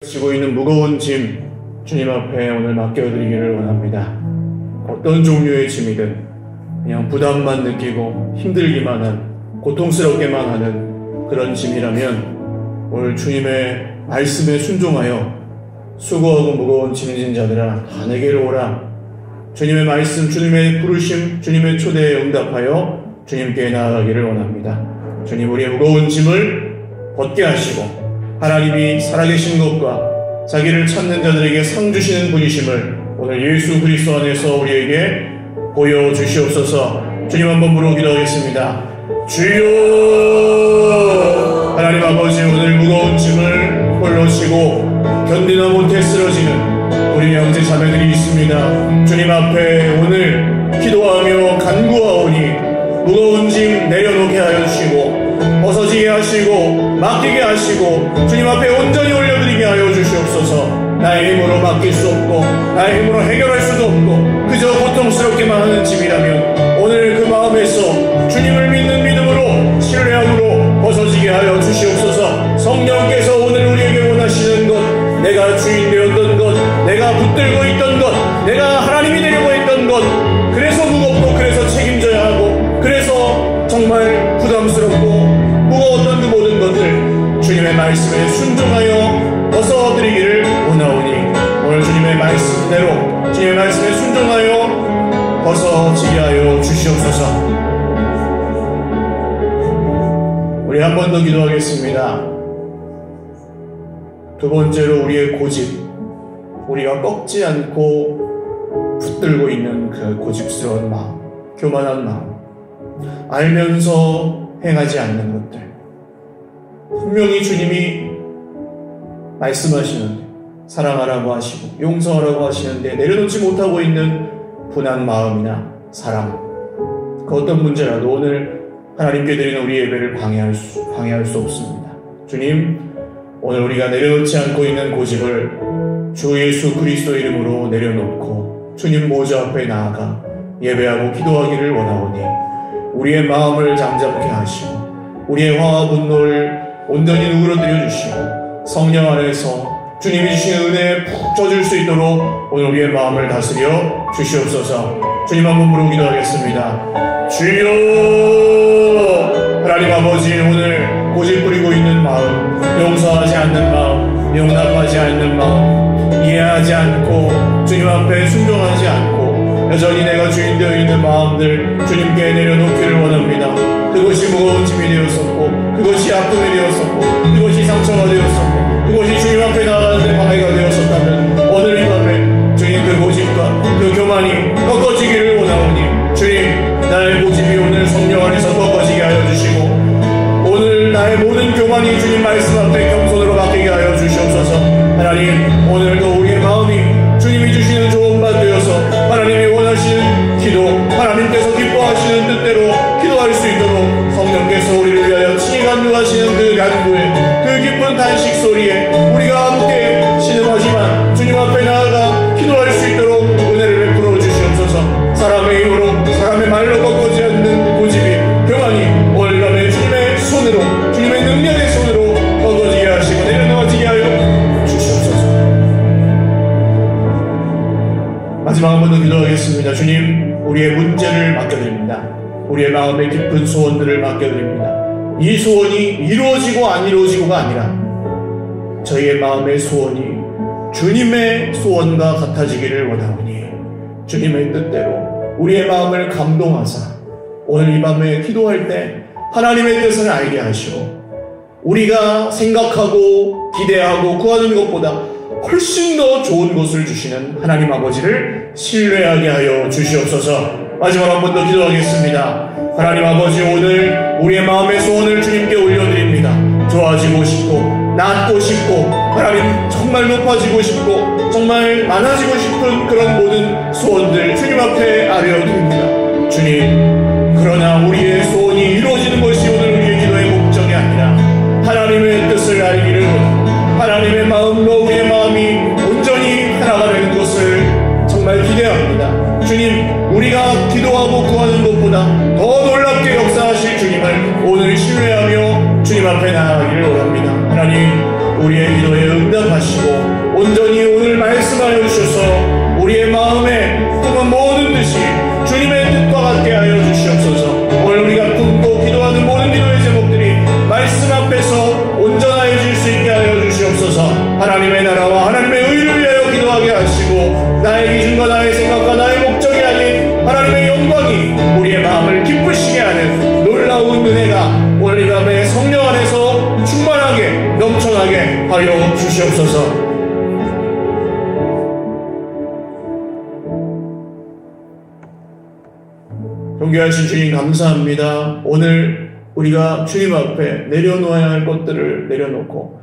지고 있는 무거운 짐 주님 앞에 오늘 맡겨드리기를 원합니다. 어떤 종류의 짐이든 그냥 부담만 느끼고 힘들기만 한, 고통스럽게만 하는 그런 짐이라면 오늘 주님의 말씀에 순종하여 수고하고 무거운 짐진 자들아 다 내게로 오라. 주님의 말씀, 주님의 부르심, 주님의 초대에 응답하여 주님께 나아가기를 원합니다. 주님, 우리의 무거운 짐을 벗게 하시고 하나님이 살아계신 것과 자기를 찾는 자들에게 상 주시는 분이심을 오늘 예수 그리스도 안에서 우리에게 보여주시옵소서. 주님 한번 부르고 기도하겠습니다. 주여! 하나님 아버지, 오늘 무거운 짐을 홀로 지고 견디다 못해 쓰러지는 우리 형제 자매들이 있습니다. 주님 앞에 오늘 기도하며 간구하오니 무거운 짐 내려놓게 하여 주시고 벗어지게 하시고 맡기게 하시고 주님 앞에 온전히 올려드리게 하여 주시옵소서. 나의 힘으로 맡길 수 없고 나의 힘으로 해결할 수도 없고 그저 고통스럽게만 하는 짐이라면 오늘 그 마음에서 주님을 믿는 믿음으로 신뢰함으로 벗어지게 하여 주시옵소서. 성령께서 오늘 우리에게 원하시는 것, 내가 주인 되었던 것, 내가 붙들고 있던 것, 내가 하나님이 되려고 했던 것, 그래서 무겁고 그래서 책임져야 하고 그래서 정말 부담스럽고 무거웠던 그 모든 것들 주님의 말씀에 순종하여 벗어드리기를 원하오니 오늘 주님의 말씀대로 주님의 말씀에 순종하여 벗어지게 하여 주시옵소서. 우리 한 번 더 기도하겠습니다. 두 번째로 우리의 고집, 우리가 꺾지 않고 붙들고 있는 그 고집스러운 마음, 교만한 마음, 알면서 행하지 않는 것들. 분명히 주님이 말씀하시는데 사랑하라고 하시고 용서하라고 하시는데 내려놓지 못하고 있는 분한 마음이나 사랑, 그 어떤 문제라도 오늘 하나님께 드리는 우리 예배를 방해할 수 없습니다. 주님, 오늘 우리가 내려놓지 않고 있는 고집을 주 예수 그리스도 이름으로 내려놓고 주님 모자 앞에 나아가 예배하고 기도하기를 원하오니 우리의 마음을 잠잠케 하시고 우리의 화와 분노를 온전히 누그러뜨려 주시고 성령 안에서 주님이 주신 은혜에 푹 젖을 수 있도록 오늘 우리의 마음을 다스려 주시옵소서. 주님 한번 부르고 기도하겠습니다. 주여! 하나님 아버지, 오늘 고집 부리고 있는 마음, 용서하지 않는 마음, 용납하지 않는 마음, 이해하지 않고 주님 앞에 순종하지 않고 여전히 내가 주인 되어 있는 마음들 주님께 내려놓기를 원합니다. 그것이 무거운 짐이 되었었고 그것이 아픔이 되었었고 그것이 상처가 되었었고 그것이 주님 앞에 나아가는데 방해가 되었었다면 오늘 이 밤에 주님 그 고집과 그 교만이 꺾어지기를 원하오니 주님, 나의 고집이 오늘 성령 안에서 꺾어지게 하여 주시고 오늘 나의 모든 교만이 주님 말씀 앞에 겸손으로 맡기게 하여 주시옵소서. 하나님, 오늘도 우리의 마음이 주님이 주시는 좋은 바 되어서 하나님이 원하시는 기도, 하나님께서 기뻐하시는 뜻대로 기도할 수 있도록 성령께서 우리를 위하여 친히 간구하시는 그 간구에, 그 깊은 탄식 소리에 우리가 함께 신음하지만 주님 앞에 나아가 기도할 수 있도록 은혜를 베풀어 주시옵소서. 사람의 힘으로, 사람의 말로 꺾어지 않는 고집이, 교만이 오늘 밤에 주님의 손으로, 주님의 능력의 손으로 꺾어지게 하시고 내려놓아지게 하여 주시옵소서. 마지막 한 번 더 기도하겠습니다. 주님, 우리의 문제를 맡겨드립니다. 우리의 마음의 깊은 소원들을 맡겨드립니다. 이 소원이 이루어지고 안 이루어지고가 아니라 저희의 마음의 소원이 주님의 소원과 같아지기를 원하오니 주님의 뜻대로 우리의 마음을 감동하사 오늘 이 밤에 기도할 때 하나님의 뜻을 알게 하시고 우리가 생각하고 기대하고 구하는 것보다 훨씬 더 좋은 것을 주시는 하나님 아버지를 신뢰하게 하여 주시옵소서. 마지막 한 번 더 기도하겠습니다. 하나님 아버지, 오늘 우리의 마음의 소원을 주님께 올려드립니다. 좋아지고 싶고 낫고 싶고 하나님 정말 높아지고 싶고 정말 많아지고 싶은 그런 모든 소원들 주님 앞에 아뢰어드립니다. 주님, 그러나 우리의 소원이 이루어지는 것이 오늘 우리의 기도의 목적이 아니라 하나님의 뜻을 알기를 원합니다. 하나님의 마음과 우리의 마음이 온전히 하나가 되는 것을 정말 기대합니다. 주님, 우리가 기도하고 구하는 것보다 더 놀랍게 역사하실 주님을 오늘 신뢰하며 주님 앞에 나아가기를 원합니다. 하나님, 우리의 기도에 응답하시고 하나님의 나라와 하나님의 의를 위하여 기도하게 하시고 나의 기준과 나의 생각과 나의 목적이 아닌 하나님의 영광이 우리의 마음을 기쁘시게 하는 놀라운 은혜가 오늘 이 밤에 성령 안에서 충만하게 넘쳐나게 하여 주시옵소서. 존귀하신 주님 감사합니다. 오늘 우리가 주님 앞에 내려놓아야 할 것들을 내려놓고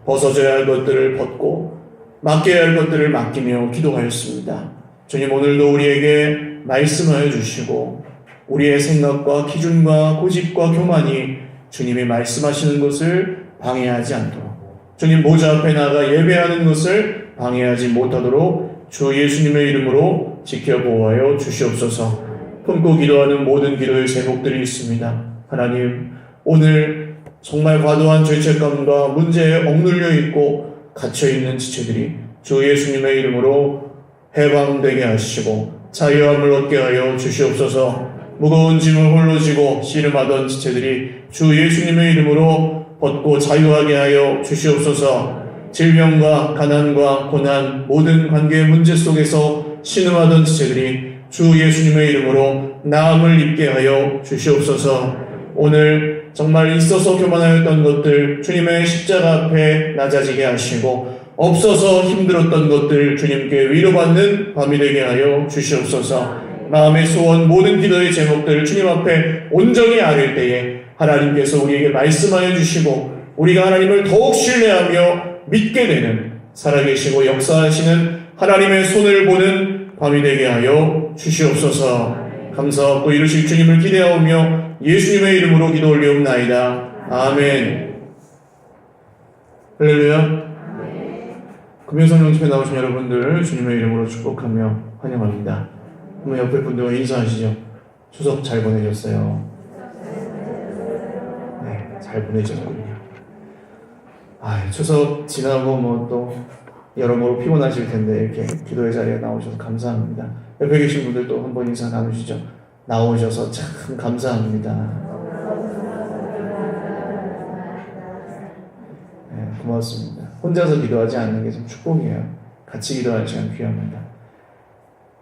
벗어져야 할 것들을 벗고 맡겨야 할 것들을 맡기며 기도하였습니다. 주님 오늘도 우리에게 말씀하여 주시고 우리의 생각과 기준과 고집과 교만이 주님이 말씀하시는 것을 방해하지 않도록 주님 보좌 앞에 나가 예배하는 것을 방해하지 못하도록 주 예수님의 이름으로 지켜보아여 주시옵소서. 품고 기도하는 모든 기도의 제목들이 있습니다. 하나님 오늘 정말 과도한 죄책감과 문제에 억눌려 있고 갇혀있는 지체들이 주 예수님의 이름으로 해방되게 하시고 자유함을 얻게 하여 주시옵소서. 무거운 짐을 홀로 지고 씨름하던 지체들이 주 예수님의 이름으로 벗고 자유하게 하여 주시옵소서. 질병과 가난과 고난 모든 관계의 문제 속에서 신음하던 지체들이 주 예수님의 이름으로 나음을 입게 하여 주시옵소서. 오늘 정말 있어서 교만하였던 것들 주님의 십자가 앞에 낮아지게 하시고 없어서 힘들었던 것들 주님께 위로받는 밤이 되게 하여 주시옵소서. 마음의 소원 모든 기도의 제목들 주님 앞에 온전히 아릴 때에 하나님께서 우리에게 말씀하여 주시고 우리가 하나님을 더욱 신뢰하며 믿게 되는 살아계시고 역사하시는 하나님의 손을 보는 밤이 되게 하여 주시옵소서. 감사하고 이루실 주님을 기대하오며 예수님의 이름으로 기도 올리옵나이다. 아멘. 할렐루야. 금요성령 집에 나오신 여러분들 주님의 이름으로 축복하며 환영합니다. 그러면 옆에 분들과 인사하시죠. 추석 잘 보내셨어요? 네, 잘 보내셨군요. 추석 지나고 뭐 또 여러모로 피곤하실 텐데 이렇게 기도의 자리에 나오셔서 감사합니다. 옆에 계신 분들도 한번 인사 나누시죠. 나오셔서 참 감사합니다. 네, 고맙습니다. 혼자서 기도하지 않는 게 참 축복이에요. 같이 기도하는 시간 귀합니다.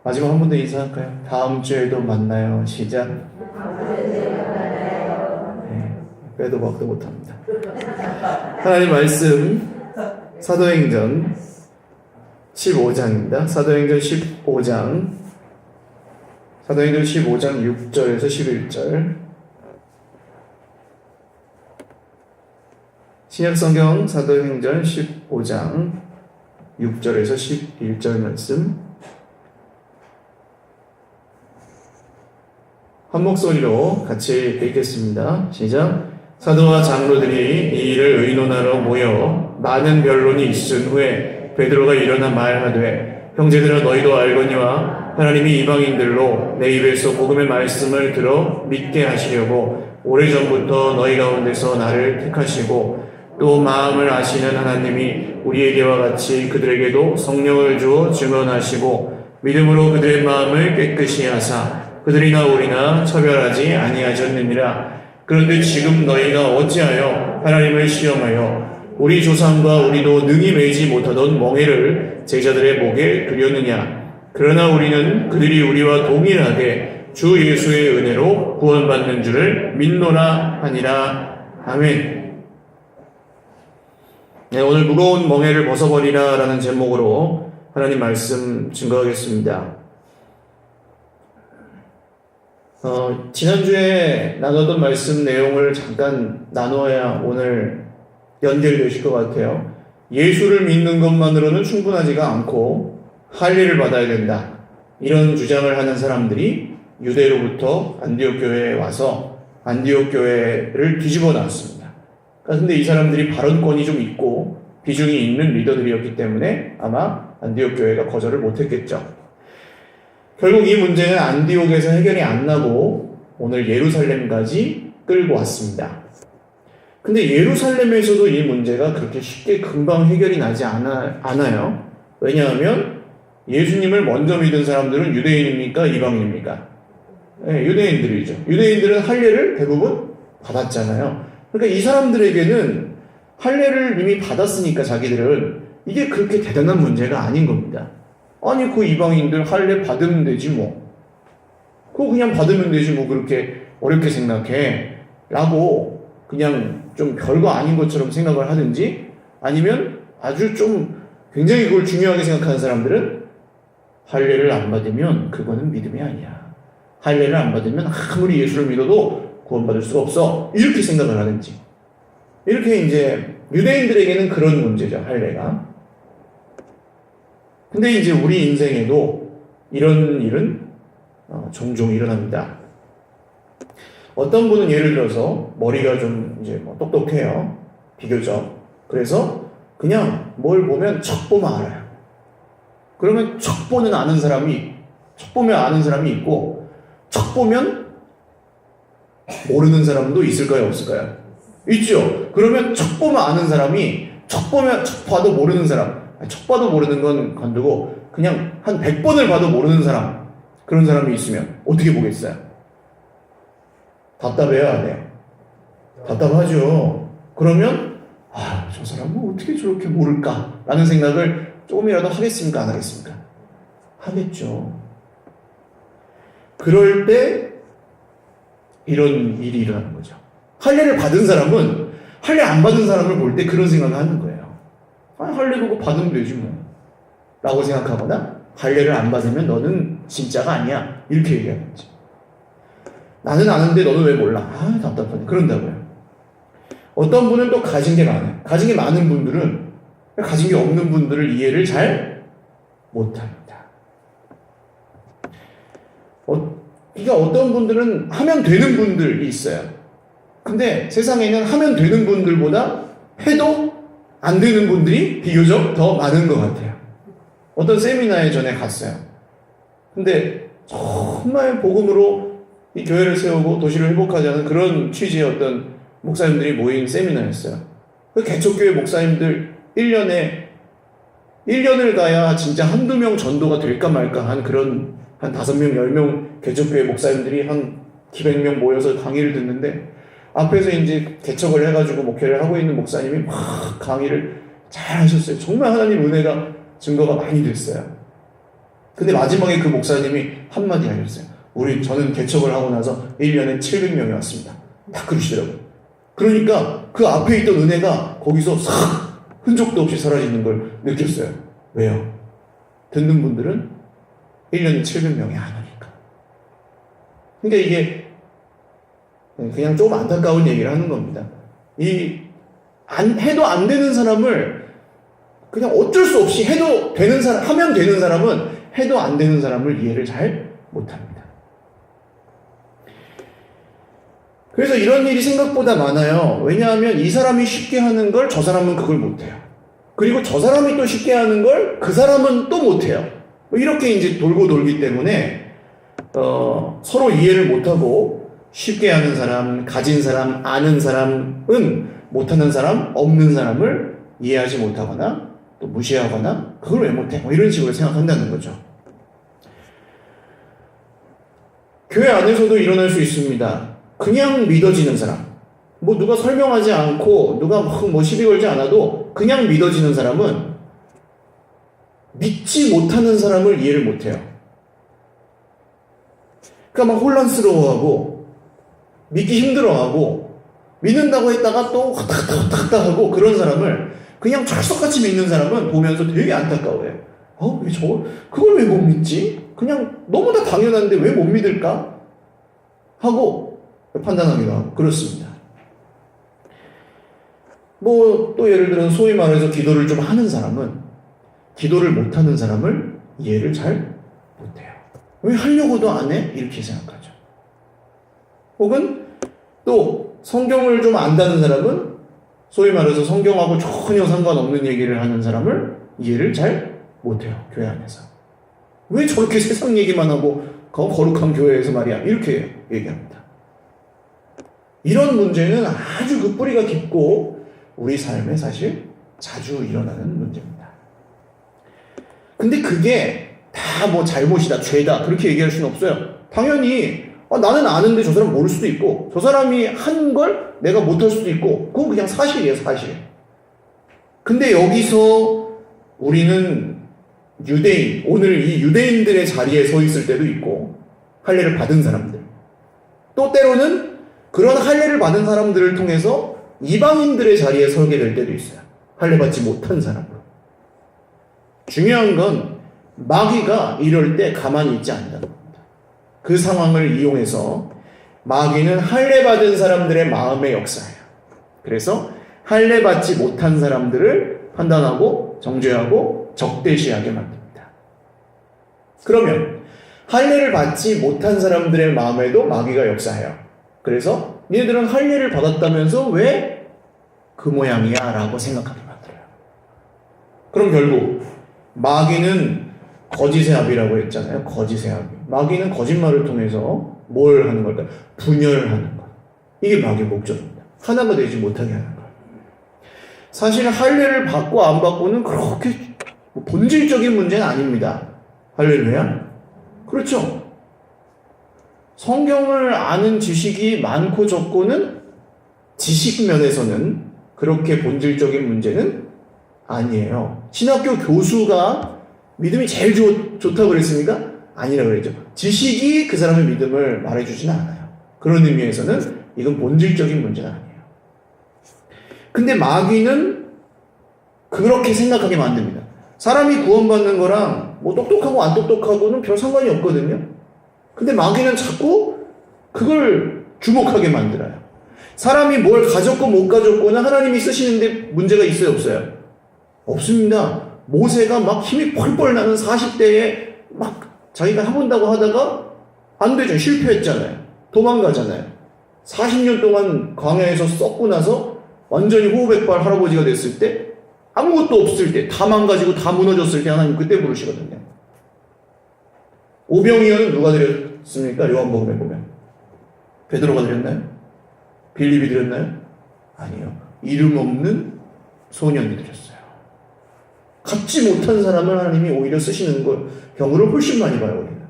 마지막 한 번 더 인사할까요? 다음 주에도 만나요. 시작. 네, 빼도 박도 못합니다. 하나님 말씀 사도행전 15장입니다. 사도행전 15장 6절에서 11절. 신약성경 사도행전 15장 6절에서 11절 말씀 한 목소리로 같이 읽겠습니다. 시작. 사도와 장로들이 이 일을 의논하러 모여 많은 변론이 있은 후에 베드로가 일어나 말하되 형제들아 너희도 알거니와 하나님이 이방인들로 내 입에서 복음의 말씀을 들어 믿게 하시려고 오래전부터 너희 가운데서 나를 택하시고 또 마음을 아시는 하나님이 우리에게와 같이 그들에게도 성령을 주어 증언하시고 믿음으로 그들의 마음을 깨끗이 하사 그들이나 우리나 처별하지 아니하셨느니라. 그런데 지금 너희가 어찌하여 하나님을 시험하여 우리 조상과 우리도 능히 매지 못하던 멍에를 제자들의 목에 두려느냐. 그러나 우리는 그들이 우리와 동일하게 주 예수의 은혜로 구원받는 줄을 믿노라 하니라. 아멘. 네, 오늘 무거운 멍에를 벗어버리라 라는 제목으로 하나님 말씀 증거하겠습니다. 지난주에 나눴던 말씀 내용을 잠깐 나눠야 오늘 연결되실 것 같아요. 예수를 믿는 것만으로는 충분하지가 않고 할례를 받아야 된다. 이런 주장을 하는 사람들이 유대로부터 안디옥 교회에 와서 안디옥 교회를 뒤집어 놨습니다. 그런데 이 사람들이 발언권이 좀 있고 비중이 있는 리더들이었기 때문에 아마 안디옥 교회가 거절을 못했겠죠. 결국 이 문제는 안디옥에서 해결이 안 나고 오늘 예루살렘까지 끌고 왔습니다. 근데 예루살렘에서도 이 문제가 그렇게 쉽게 금방 해결이 나지 않아요. 왜냐하면 예수님을 먼저 믿은 사람들은 유대인입니까? 이방인입니까? 네, 유대인들이죠. 유대인들은 할례를 대부분 받았잖아요. 그러니까 이 사람들에게는 할례를 이미 받았으니까 자기들은 이게 그렇게 대단한 문제가 아닌 겁니다. 아니 그 이방인들 할례 받으면 되지 뭐. 그거 그냥 받으면 되지 뭐 그렇게 어렵게 생각해 라고 그냥 좀 별거 아닌 것처럼 생각을 하든지, 아니면 아주 좀 굉장히 그걸 중요하게 생각하는 사람들은 할례를 안 받으면 그거는 믿음이 아니야. 할례를 안 받으면 아무리 예수를 믿어도 구원받을 수가 없어. 이렇게 생각을 하든지. 이렇게 이제 유대인들에게는 그런 문제죠, 할례가. 근데 이제 우리 인생에도 이런 일은 종종 일어납니다. 어떤 분은 예를 들어서 머리가 좀 이제 뭐 똑똑해요. 비교적. 그래서 그냥 뭘 보면 척 보면 알아요. 그러면 척 보면 아는 사람이 있고, 척 보면 모르는 사람도 있을까요, 없을까요? 있죠. 그러면 척 보면 아는 사람이, 척 봐도 모르는 사람, 척 봐도 모르는 건 건두고 그냥 한 100번을 봐도 모르는 사람, 그런 사람이 있으면 어떻게 보겠어요? 답답해요, 안 해요? 답답하죠. 그러면 저 사람은 어떻게 저렇게 모를까? 라는 생각을 조금이라도 하겠습니까? 안 하겠습니까? 하겠죠. 그럴 때 이런 일이 일어나는 거죠. 할례를 받은 사람은 할례 안 받은 사람을 볼 때 그런 생각을 하는 거예요. 할례 그거 받으면 되지 뭐 라고 생각하거나, 할례를 안 받으면 너는 진짜가 아니야 이렇게 얘기하는 거지. 나는 아는데 너는 왜 몰라? 답답하네. 그런다고요. 어떤 분은 또 가진 게 많아요. 가진 게 많은 분들은 가진 게 없는 분들을 이해를 잘 못합니다. 그러니까 어떤 분들은 하면 되는 분들이 있어요. 근데 세상에는 하면 되는 분들보다 해도 안 되는 분들이 비교적 더 많은 것 같아요. 어떤 세미나에 전에 갔어요. 근데 정말 복음으로 이 교회를 세우고 도시를 회복하자는 그런 취지의 어떤 목사님들이 모인 세미나였어요. 그 개척교회 목사님들 1년을 가야 진짜 한두 명 전도가 될까 말까 한 그런 한 5명, 10명 개척교회 목사님들이 한 기백명 모여서 강의를 듣는데, 앞에서 이제 개척을 해가지고 목회를 하고 있는 목사님이 막 강의를 잘 하셨어요. 정말 하나님 은혜가 증거가 많이 됐어요. 근데 마지막에 그 목사님이 한마디 하셨어요. 저는 개척을 하고 나서 1년에 700명이 왔습니다. 다 그러시더라고요. 그러니까 그 앞에 있던 은혜가 거기서 싹 흔적도 없이 사라지는 걸 느꼈어요. 왜요? 듣는 분들은 1년에 700명이 안 오니까. 그러니까 이게 그냥 조금 안타까운 얘기를 하는 겁니다. 해도 안 되는 사람을 그냥 어쩔 수 없이 해도 되는 사람, 하면 되는 사람은 해도 안 되는 사람을 이해를 잘 못합니다. 그래서 이런 일이 생각보다 많아요. 왜냐하면 이 사람이 쉽게 하는 걸 저 사람은 그걸 못해요. 그리고 저 사람이 또 쉽게 하는 걸 그 사람은 또 못해요. 이렇게 이제 돌고 돌기 때문에 서로 이해를 못하고, 쉽게 하는 사람, 가진 사람, 아는 사람은 못하는 사람, 없는 사람을 이해하지 못하거나 또 무시하거나 그걸 왜 못해? 이런 식으로 생각한다는 거죠. 교회 안에서도 일어날 수 있습니다. 그냥 믿어지는 사람, 누가 설명하지 않고 누가 시비 걸지 않아도 그냥 믿어지는 사람은 믿지 못하는 사람을 이해를 못해요. 그러니까 막 혼란스러워하고 믿기 힘들어하고 믿는다고 했다가 또 왔다 하고, 그런 사람을 그냥 철석같이 믿는 사람은 보면서 되게 안타까워해요. 그걸 왜 못 믿지? 그냥 너무 다 당연한데 왜 못 믿을까? 하고 판단하기도 하고 그렇습니다. 또 예를 들어 소위 말해서 기도를 좀 하는 사람은 기도를 못하는 사람을 이해를 잘 못해요. 왜 하려고도 안 해? 이렇게 생각하죠. 혹은 또 성경을 좀 안다는 사람은 소위 말해서 성경하고 전혀 상관없는 얘기를 하는 사람을 이해를 잘 못해요. 교회 안에서. 왜 저렇게 세상 얘기만 하고 거룩한 교회에서 말이야, 이렇게 얘기합니다. 이런 문제는 아주 그 뿌리가 깊고 우리 삶에 사실 자주 일어나는 문제입니다. 근데 그게 다 잘못이다, 죄다, 그렇게 얘기할 수는 없어요. 당연히 나는 아는데 저 사람 모를 수도 있고, 저 사람이 한 걸 내가 못할 수도 있고, 그건 그냥 사실이에요, 사실. 근데 여기서 우리는 유대인, 오늘 이 유대인들의 자리에 서 있을 때도 있고, 할례를 받은 사람들. 또 때로는 그런 할례를 받은 사람들을 통해서 이방인들의 자리에 서게 될 때도 있어요. 할례 받지 못한 사람으로. 중요한 건 마귀가 이럴 때 가만히 있지 않는다는 겁니다. 그 상황을 이용해서 마귀는 할례 받은 사람들의 마음의 역사예요. 그래서 할례 받지 못한 사람들을 판단하고 정죄하고 적대시하게 만듭니다. 그러면 할례를 받지 못한 사람들의 마음에도 마귀가 역사해요. 그래서 얘네들은 할례를 받았다면서 왜 그 모양이야? 라고 생각하게 만들어요. 그럼 결국 마귀는 거짓의 압이라고 했잖아요. 거짓의 압. 마귀는 거짓말을 통해서 뭘 하는 걸까요? 분열하는 것. 이게 마귀의 목적입니다. 하나가 되지 못하게 하는 것. 사실 할례를 받고 안 받고는 그렇게 본질적인 문제는 아닙니다. 할렐루야. 그렇죠. 성경을 아는 지식이 많고 적고는 지식 면에서는 그렇게 본질적인 문제는 아니에요. 신학교 교수가 믿음이 제일 좋다고 그랬습니까? 아니라고 그랬죠. 지식이 그 사람의 믿음을 말해주지는 않아요. 그런 의미에서는 이건 본질적인 문제는 아니에요. 근데 마귀는 그렇게 생각하게 만듭니다. 사람이 구원받는 거랑 뭐 똑똑하고 안 똑똑하고는 별 상관이 없거든요. 근데 마귀는 자꾸 그걸 주목하게 만들어요. 사람이 뭘 가졌고 못 가졌고는 하나님이 쓰시는데 문제가 있어요, 없어요? 없습니다. 모세가 막 힘이 펄펄 나는 40대에 막 자기가 해본다고 하다가 안 되죠. 실패했잖아요. 도망가잖아요. 40년 동안 광야에서 썩고 나서 완전히 호흡백발 할아버지가 됐을 때, 아무것도 없을 때, 다 망가지고 다 무너졌을 때 하나님 그때 부르시거든요. 오병이어는 누가 드렸습니까? 요한복음에 보면 베드로가 드렸나요? 빌립이 드렸나요? 아니요. 이름 없는 소년이 드렸어요. 갖지 못한 사람을 하나님이 오히려 쓰시는 경우를 훨씬 많이 봐요, 우리는.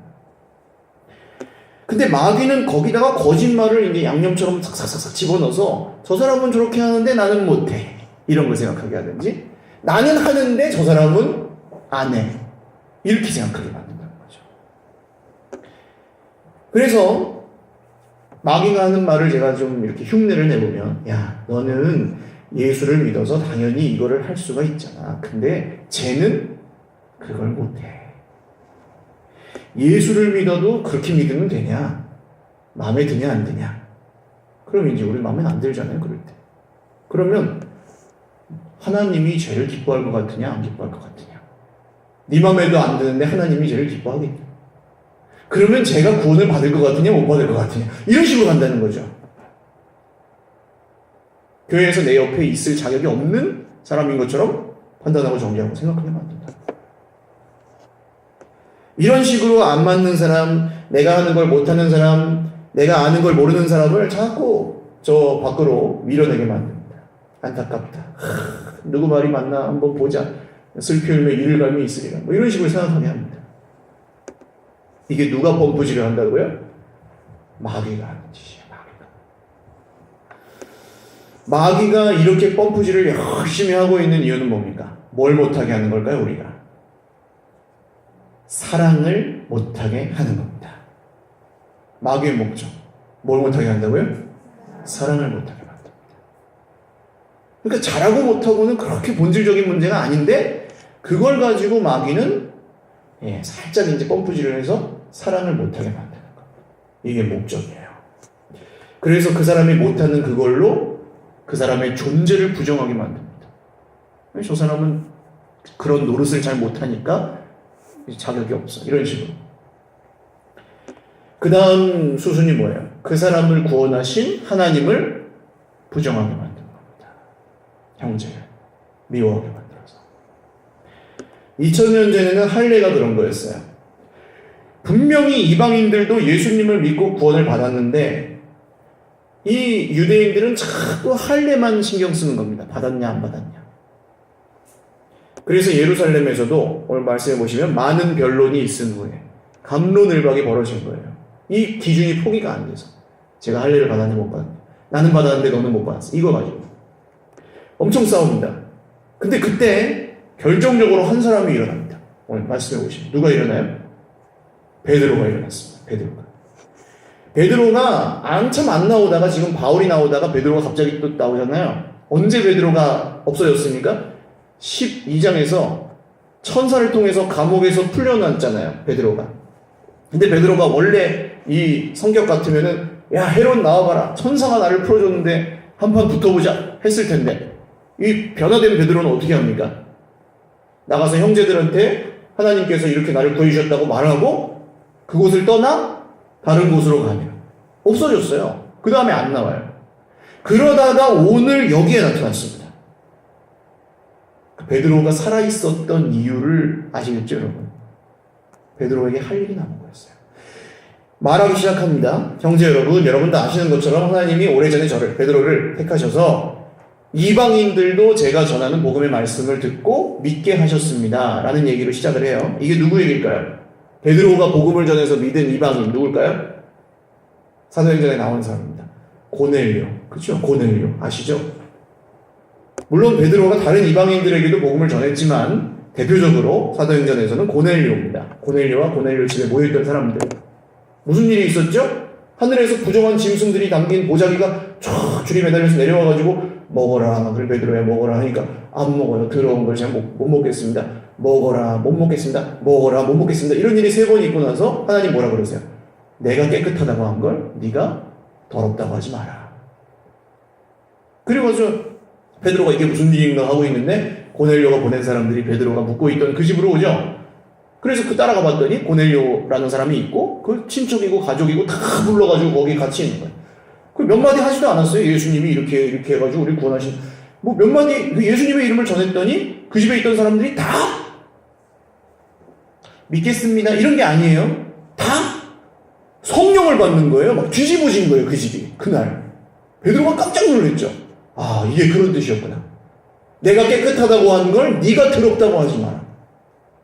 근데 마귀는 거기다가 거짓말을 이제 양념처럼 삭삭삭삭 집어넣어서 저 사람은 저렇게 하는데 나는 못해. 이런 걸 생각하게 하든지, 나는 하는데 저 사람은 안 해. 이렇게 생각하게 만든다는 거죠. 그래서 마귀가 하는 말을 제가 좀 이렇게 흉내를 내보면, 야, 너는 예수를 믿어서 당연히 이거를 할 수가 있잖아. 근데 쟤는 그걸 못해. 예수를 믿어도 그렇게 믿으면 되냐? 마음에 드냐 안 드냐? 그럼 이제 우리 마음에 안 들잖아요, 그럴 때. 그러면 하나님이 죄를 기뻐할 것 같으냐 안 기뻐할 것 같으냐? 네 마음에도 안 드는데 하나님이 죄를 기뻐하겠냐? 그러면 제가 구원을 받을 것 같으냐 못 받을 것 같으냐? 이런 식으로 간다는 거죠. 교회에서 내 옆에 있을 자격이 없는 사람인 것처럼 판단하고 정죄하고 생각하게 만든다. 이런 식으로 안 맞는 사람, 내가 하는 걸 못하는 사람, 내가 아는 걸 모르는 사람을 자꾸 저 밖으로 밀어내게 만듭니다. 안타깝다. 누구 말이 맞나 한번 보자. 슬피 울며 이를 갈미 있으리라. 뭐 이런 식으로 생각하게 합니다. 이게 누가 펌프질을 한다고요? 마귀가 하는 짓이에요. 마귀가 이렇게 펌프질을 열심히 하고 있는 이유는 뭡니까? 뭘 못하게 하는 걸까요, 우리가? 사랑을 못하게 하는 겁니다. 마귀의 목적. 뭘 못하게 한다고요? 사랑을 못하게 만듭니다. 그러니까 잘하고 못하고는 그렇게 본질적인 문제가 아닌데, 그걸 가지고 마귀는 살짝 이제 펌프질을 해서 사랑을 못하게 만드는 겁니다. 이게 목적이에요. 그래서 그 사람이 못하는 그걸로 그 사람의 존재를 부정하게 만듭니다. 저 사람은 그런 노릇을 잘 못하니까 자격이 없어. 이런 식으로. 그 다음 수순이 뭐예요? 그 사람을 구원하신 하나님을 부정하게 만드는 겁니다. 형제를 미워하게 만들어서. 2000년 전에는 할례가 그런 거였어요. 분명히 이방인들도 예수님을 믿고 구원을 받았는데 이 유대인들은 자꾸 할례만 신경 쓰는 겁니다. 받았냐 안 받았냐. 그래서 예루살렘에서도 오늘 말씀해 보시면 많은 변론이 있은 후에 갑론을박이 벌어진 거예요. 이 기준이 포기가 안 돼서 제가 할례를 받았냐 못 받았냐. 나는 받았는데 너는 못 받았어. 이거 가지고 엄청 싸웁니다. 근데 그때 결정적으로 한 사람이 일어납니다. 오늘 말씀해 보시면 누가 일어나요? 베드로가 일어났습니다. 베드로가 한참 안 나오다가 지금 바울이 나오다가 베드로가 갑자기 또 나오잖아요. 언제 베드로가 없어졌습니까? 12장에서 천사를 통해서 감옥에서 풀려났잖아요. 베드로가. 근데 베드로가 원래 이 성격 같으면은 야 헤롯 나와봐라. 천사가 나를 풀어줬는데 한판 붙어보자 했을 텐데 이 변화된 베드로는 어떻게 합니까? 나가서 형제들한테 하나님께서 이렇게 나를 구해주셨다고 말하고 그곳을 떠나 다른 곳으로 가면 없어졌어요. 그 다음에 안 나와요. 그러다가 오늘 여기에 나타났습니다. 베드로가 살아있었던 이유를 아시겠죠, 여러분? 베드로에게 할 일이 남은 거였어요. 말하기 시작합니다. 형제 여러분, 여러분도 아시는 것처럼 하나님이 오래전에 베드로를 택하셔서 이방인들도 제가 전하는 복음의 말씀을 듣고 믿게 하셨습니다. 라는 얘기로 시작을 해요. 이게 누구 얘기일까요? 베드로가 복음을 전해서 믿은 이방인 누굴까요? 사도행전에 나온 사람입니다. 고넬료. 그렇죠? 고넬료. 아시죠? 물론 베드로가 다른 이방인들에게도 복음을 전했지만 대표적으로 사도행전에서는 고넬료입니다. 고넬료와 고넬료 집에 모여있던 사람들. 무슨 일이 있었죠? 하늘에서 부정한 짐승들이 담긴 보자기가 쫙 줄이 매달려서 내려와가지고 먹어라. 그래 베드로야 먹어라 하니까 안 먹어요. 더러운 걸 제가 못 먹겠습니다. 먹어라. 못 먹겠습니다. 먹어라. 못 먹겠습니다. 이런 일이 3번 있고 나서 하나님 뭐라 그러세요? 내가 깨끗하다고 한 걸 네가 더럽다고 하지 마라. 그리고 베드로가 이게 무슨 일인가 하고 있는데 고넬료가 보낸 사람들이 베드로가 묵고 있던 그 집으로 오죠. 그래서 그 따라가 봤더니 고넬료라는 사람이 있고 그 친척이고 가족이고 다 불러가지고 거기 같이 있는 거예요. 그 몇 마디 하지도 않았어요. 예수님이 이렇게 해가지고 우리 구원하신 뭐 몇 마디 예수님의 이름을 전했더니 그 집에 있던 사람들이 다 믿겠습니다. 이런 게 아니에요. 다 성령을 받는 거예요. 막 뒤집어진 거예요. 그 집이 그날 베드로가 깜짝 놀랐죠. 아 이게 그런 뜻이었구나. 내가 깨끗하다고 한 걸 네가 더럽다고 하지 마라.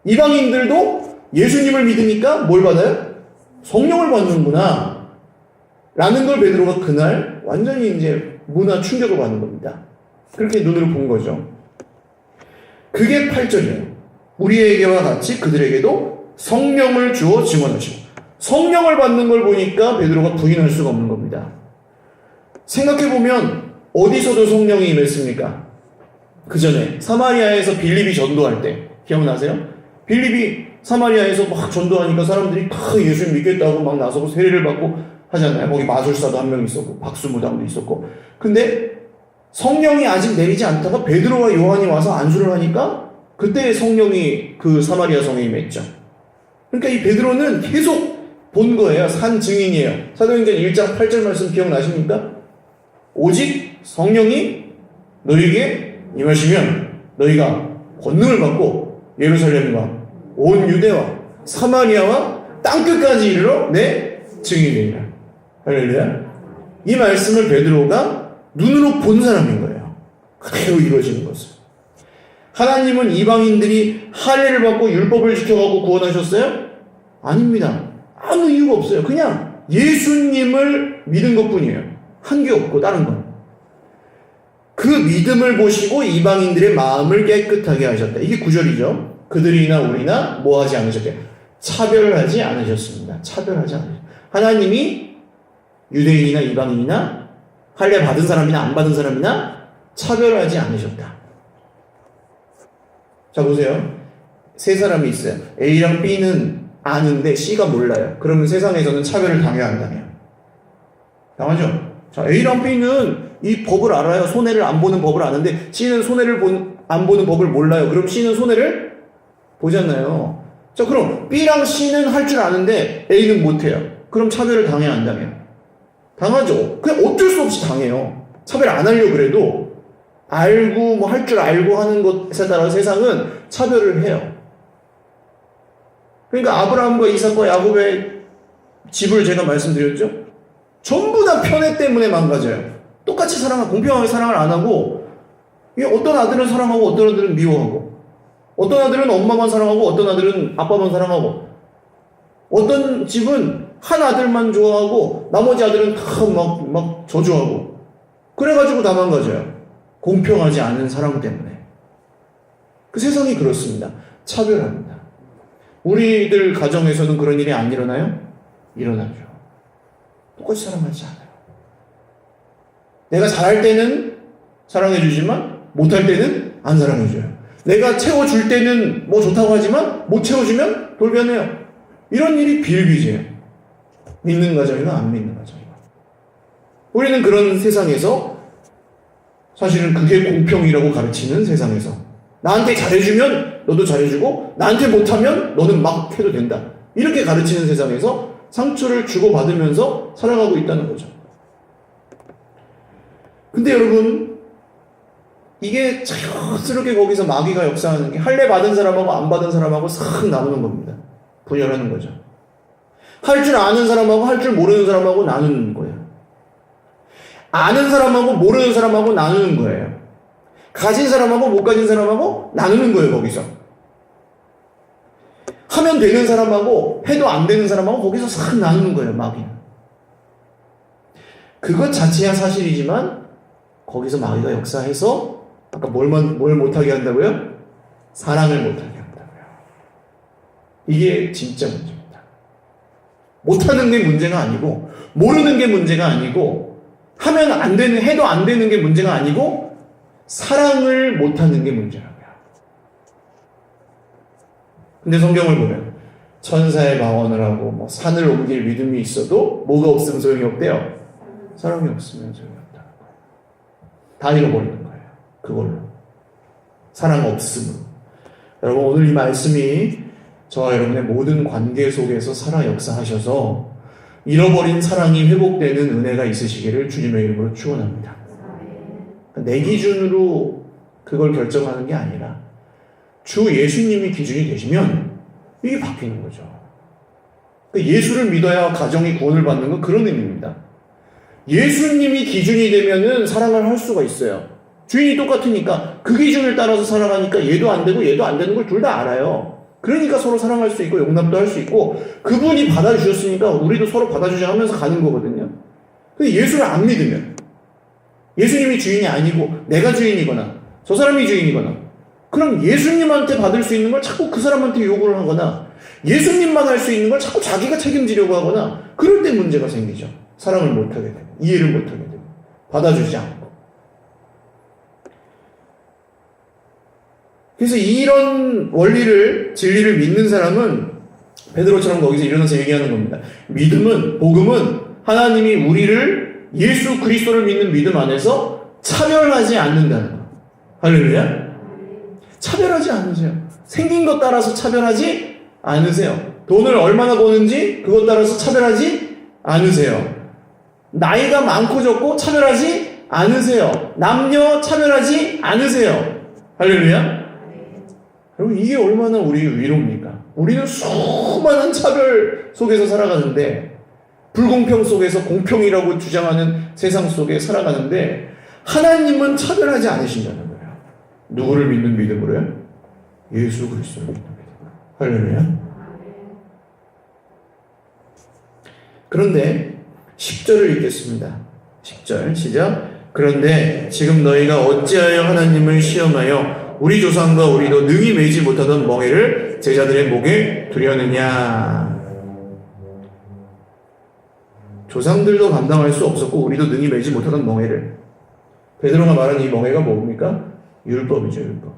이방인들도 예수님을 믿으니까 뭘 받아요? 성령을 받는구나 라는 걸 베드로가 그날 완전히 이제 문화 충격을 받는 겁니다. 그렇게 눈으로 본 거죠. 그게 8절이에요. 우리에게와 같이 그들에게도 성령을 주어 증언하시고 성령을 받는 걸 보니까 베드로가 부인할 수가 없는 겁니다. 생각해보면 어디서도 성령이 임했습니까? 그 전에 사마리아에서 빌립이 전도할 때 기억나세요? 빌립이 사마리아에서 막 전도하니까 사람들이 다 예수님 믿겠다고 막 나서고 세례를 받고 하잖아요. 거기 마술사도 한 명 있었고 박수무당도 있었고. 근데 성령이 아직 내리지 않다가 베드로와 요한이 와서 안수를 하니까 그때 성령이 그 사마리아 성에 임했죠. 그러니까 이 베드로는 계속 본 거예요. 산 증인이에요. 사도행전 1장 8절 말씀 기억나십니까? 오직 성령이 너희에게 임하시면 너희가 권능을 받고 예루살렘과 온 유대와 사마리아와 땅끝까지 이르러 내 증인이 되리라. 할렐루야. 이 말씀을 베드로가 눈으로 본 사람인 거예요. 그대로 이루어지는 것을. 하나님은 이방인들이 할례를 받고 율법을 지켜가고 구원하셨어요? 아닙니다. 아무 이유가 없어요. 그냥 예수님을 믿은 것뿐이에요. 한 게 없고 다른 건. 그 믿음을 보시고 이방인들의 마음을 깨끗하게 하셨다. 이게 9절이죠. 그들이나 우리나 뭐 하지 않으셨대요? 차별하지 않으셨습니다. 차별하지 않으셨습니다. 하나님이 유대인이나 이방인이나 할례 받은 사람이나 안 받은 사람이나 차별하지 않으셨다. 자 보세요. 세 사람이 있어요. A랑 B는 아는데 C가 몰라요. 그러면 세상에서는 차별을 당해야 한다며. 당하죠? 자, A랑 B는 이 법을 알아요. 손해를 안 보는 법을 아는데 C는 손해를 안 보는 법을 몰라요. 그럼 C는 손해를 보잖아요. 자, 그럼 B랑 C는 할 줄 아는데 A는 못해요. 그럼 차별을 당해야 한다며. 당하죠. 그냥 어쩔 수 없이 당해요. 차별 안 하려고 그래도 알고 뭐 할 줄 알고 하는 것에 따라 세상은 차별을 해요. 그러니까 아브라함과 이삭과 야곱의 집을 제가 말씀드렸죠. 전부 다 편애 때문에 망가져요. 똑같이 공평하게 사랑을 안 하고, 어떤 아들은 사랑하고 어떤 아들은 미워하고, 어떤 아들은 엄마만 사랑하고 어떤 아들은 아빠만 사랑하고, 어떤 집은 한 아들만 좋아하고 나머지 아들은 다 막 저주하고, 그래가지고 다 망가져요. 공평하지 않은 사랑 때문에. 그 세상이 그렇습니다. 차별합니다. 우리들 가정에서는 그런 일이 안 일어나요? 일어나죠. 똑같이 사랑하지 않아요. 내가 잘할 때는 사랑해주지만 못할 때는 안 사랑해줘요. 내가 채워줄 때는 뭐 좋다고 하지만 못 채워주면 돌변해요. 이런 일이 비일비재해요. 믿는 가정이나 안 믿는 가정이나. 우리는 그런 세상에서 사실은 그게 공평이라고 가르치는 세상에서 나한테 잘해주면 너도 잘해주고 나한테 못하면 너는 막 해도 된다. 이렇게 가르치는 세상에서 상처를 주고받으면서 살아가고 있다는 거죠. 근데 여러분, 이게 자연스럽게 거기서 마귀가 역사하는 게 할례 받은 사람하고 안 받은 사람하고 싹 나누는 겁니다. 분열하는 거죠. 할 줄 아는 사람하고 할 줄 모르는 사람하고 나누는 거예요. 아는 사람하고 모르는 사람하고 나누는 거예요. 가진 사람하고 못 가진 사람하고 나누는 거예요, 거기서. 하면 되는 사람하고 해도 안 되는 사람하고 거기서 싹 나누는 거예요, 마귀는. 그것 자체야 사실이지만 거기서 마귀가 역사해서 아까 뭘 못하게 한다고요? 사랑을 못하게 한다고요. 이게 진짜 문제입니다. 못하는 게 문제가 아니고 모르는 게 문제가 아니고 하면 안 되는, 해도 안 되는 게 문제가 아니고 사랑을 못하는 게 문제라고요. 근데 성경을 보면 천사의 방언을 하고 뭐 산을 옮길 믿음이 있어도 뭐가 없으면 소용이 없대요. 사랑이 없으면 소용이 없다는 거예요. 다 잃어버리는 거예요. 그걸로. 사랑 없음으로. 여러분, 오늘 이 말씀이 저와 여러분의 모든 관계 속에서 살아 역사하셔서 잃어버린 사랑이 회복되는 은혜가 있으시기를 주님의 이름으로 축원합니다. 내 기준으로 그걸 결정하는 게 아니라 주 예수님이 기준이 되시면 이게 바뀌는 거죠. 예수를 믿어야 가정이 구원을 받는 건 그런 의미입니다. 예수님이 기준이 되면은 사랑을 할 수가 있어요. 주인이 똑같으니까 그 기준을 따라서 살아가니까 얘도 안 되고 얘도 안 되는 걸 둘 다 알아요. 그러니까 서로 사랑할 수 있고 용납도 할 수 있고 그분이 받아주셨으니까 우리도 서로 받아주자 하면서 가는 거거든요. 근데 예수를 안 믿으면 예수님이 주인이 아니고 내가 주인이거나 저 사람이 주인이거나 그럼 예수님한테 받을 수 있는 걸 자꾸 그 사람한테 요구를 하거나 예수님만 할 수 있는 걸 자꾸 자기가 책임지려고 하거나 그럴 때 문제가 생기죠. 사랑을 못하게 되고 이해를 못하게 되고 받아주지 않고. 그래서 이런 원리를 진리를 믿는 사람은 베드로처럼 거기서 일어나서 얘기하는 겁니다. 믿음은 복음은 하나님이 우리를 예수 그리스도를 믿는 믿음 안에서 차별하지 않는다는 거. 할렐루야. 차별하지 않으세요. 생긴 것 따라서 차별하지 않으세요. 돈을 얼마나 버는지 그것 따라서 차별하지 않으세요. 나이가 많고 적고 차별하지 않으세요. 남녀 차별하지 않으세요. 할렐루야. 여러분, 이게 얼마나 우리의 위로입니까? 우리는 수많은 차별 속에서 살아가는데 불공평 속에서 공평이라고 주장하는 세상 속에 살아가는데 하나님은 차별하지 않으신다는 거예요. 누구를 믿는 믿음으로요? 예수 그리스도를 믿는 믿음으로. 할렐루야. 그런데 10절을 읽겠습니다. 10절 시작. 그런데 지금 너희가 어찌하여 하나님을 시험하여 우리 조상과 우리도 능히 매지 못하던 멍에를 제자들의 목에 두려느냐. 조상들도 감당할 수 없었고 우리도 능히 매지 못하던 멍에를. 베드로가 말한 이 멍에가 뭡니까? 율법이죠. 율법.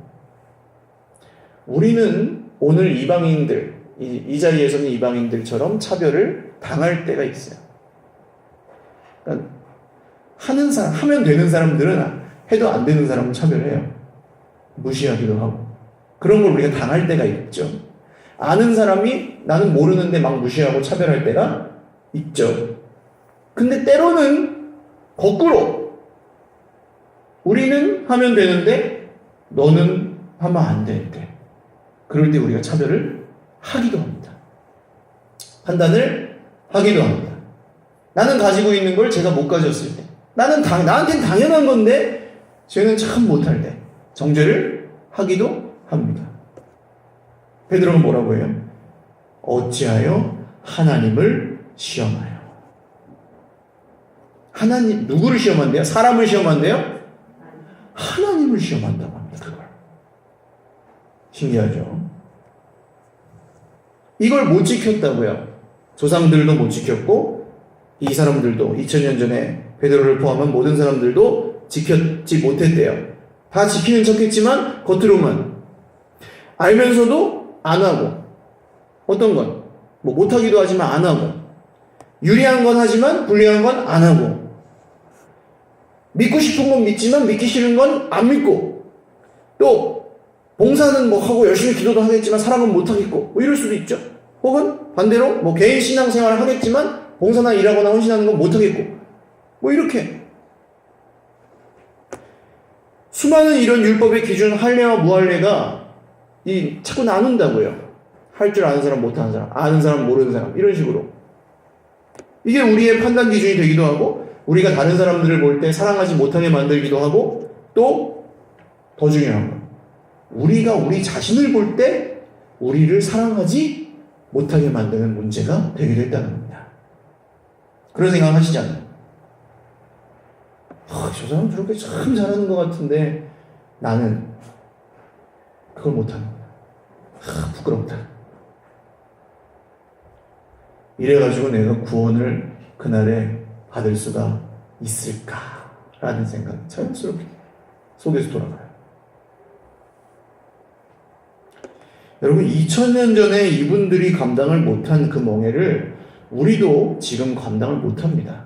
우리는 오늘 이방인들, 이 자리에서는 이방인들처럼 차별을 당할 때가 있어요. 그러니까 하는 사람, 하면 되는 사람들은 해도 안 되는 사람은 차별해요. 무시하기도 하고. 그런 걸 우리가 당할 때가 있죠. 아는 사람이 나는 모르는데 막 무시하고 차별할 때가 있죠. 근데 때로는 거꾸로 우리는 하면 되는데 너는 하면 안 되는데 그럴 때 우리가 차별을 하기도 합니다. 판단을 하기도 합니다. 나는 가지고 있는 걸 제가 못 가졌을 때 나한테는 당연한 건데 쟤는 참 못할 때 정죄를 하기도 합니다. 베드로가 뭐라고 해요? 어찌하여 하나님을 시험하여. 하나님, 누구를 시험한대요? 사람을 시험한대요? 하나님을 시험한다고 합니다. 그걸. 신기하죠? 이걸 못 지켰다고요. 조상들도 못 지켰고 이 사람들도 2000년 전에 베드로를 포함한 모든 사람들도 지켰지 못했대요. 다 지키는 척했지만 겉으로만 알면서도 안 하고 어떤 건 뭐 못하기도 하지만 안 하고 유리한 건 하지만 불리한 건 안 하고 믿고 싶은 건 믿지만 믿기 싫은 건 안 믿고 또 봉사는 뭐 하고 열심히 기도도 하겠지만 사랑은 못 하겠고 뭐 이럴 수도 있죠. 혹은 반대로 뭐 개인 신앙생활을 하겠지만 봉사나 일하거나 헌신하는 건 못 하겠고 뭐 이렇게 수많은 이런 율법의 기준 할례와 무할례가 자꾸 나눈다고요. 할 줄 아는 사람, 못하는 사람, 아는 사람, 모르는 사람 이런 식으로 이게 우리의 판단 기준이 되기도 하고 우리가 다른 사람들을 볼 때 사랑하지 못하게 만들기도 하고 또 더 중요한 건 우리가 우리 자신을 볼 때 우리를 사랑하지 못하게 만드는 문제가 되기도 했다는 겁니다. 그런 생각 하시지 않나요? 저 사람 저렇게 참 잘하는 것 같은데 나는 그걸 못하는 거야. 부끄럽다. 이래가지고 내가 구원을 그날에 받을 수가 있을까라는 생각이 자연스럽게 속에서 돌아가요. 여러분 2000년 전에 이분들이 감당을 못한 그 멍해를 우리도 지금 감당을 못합니다.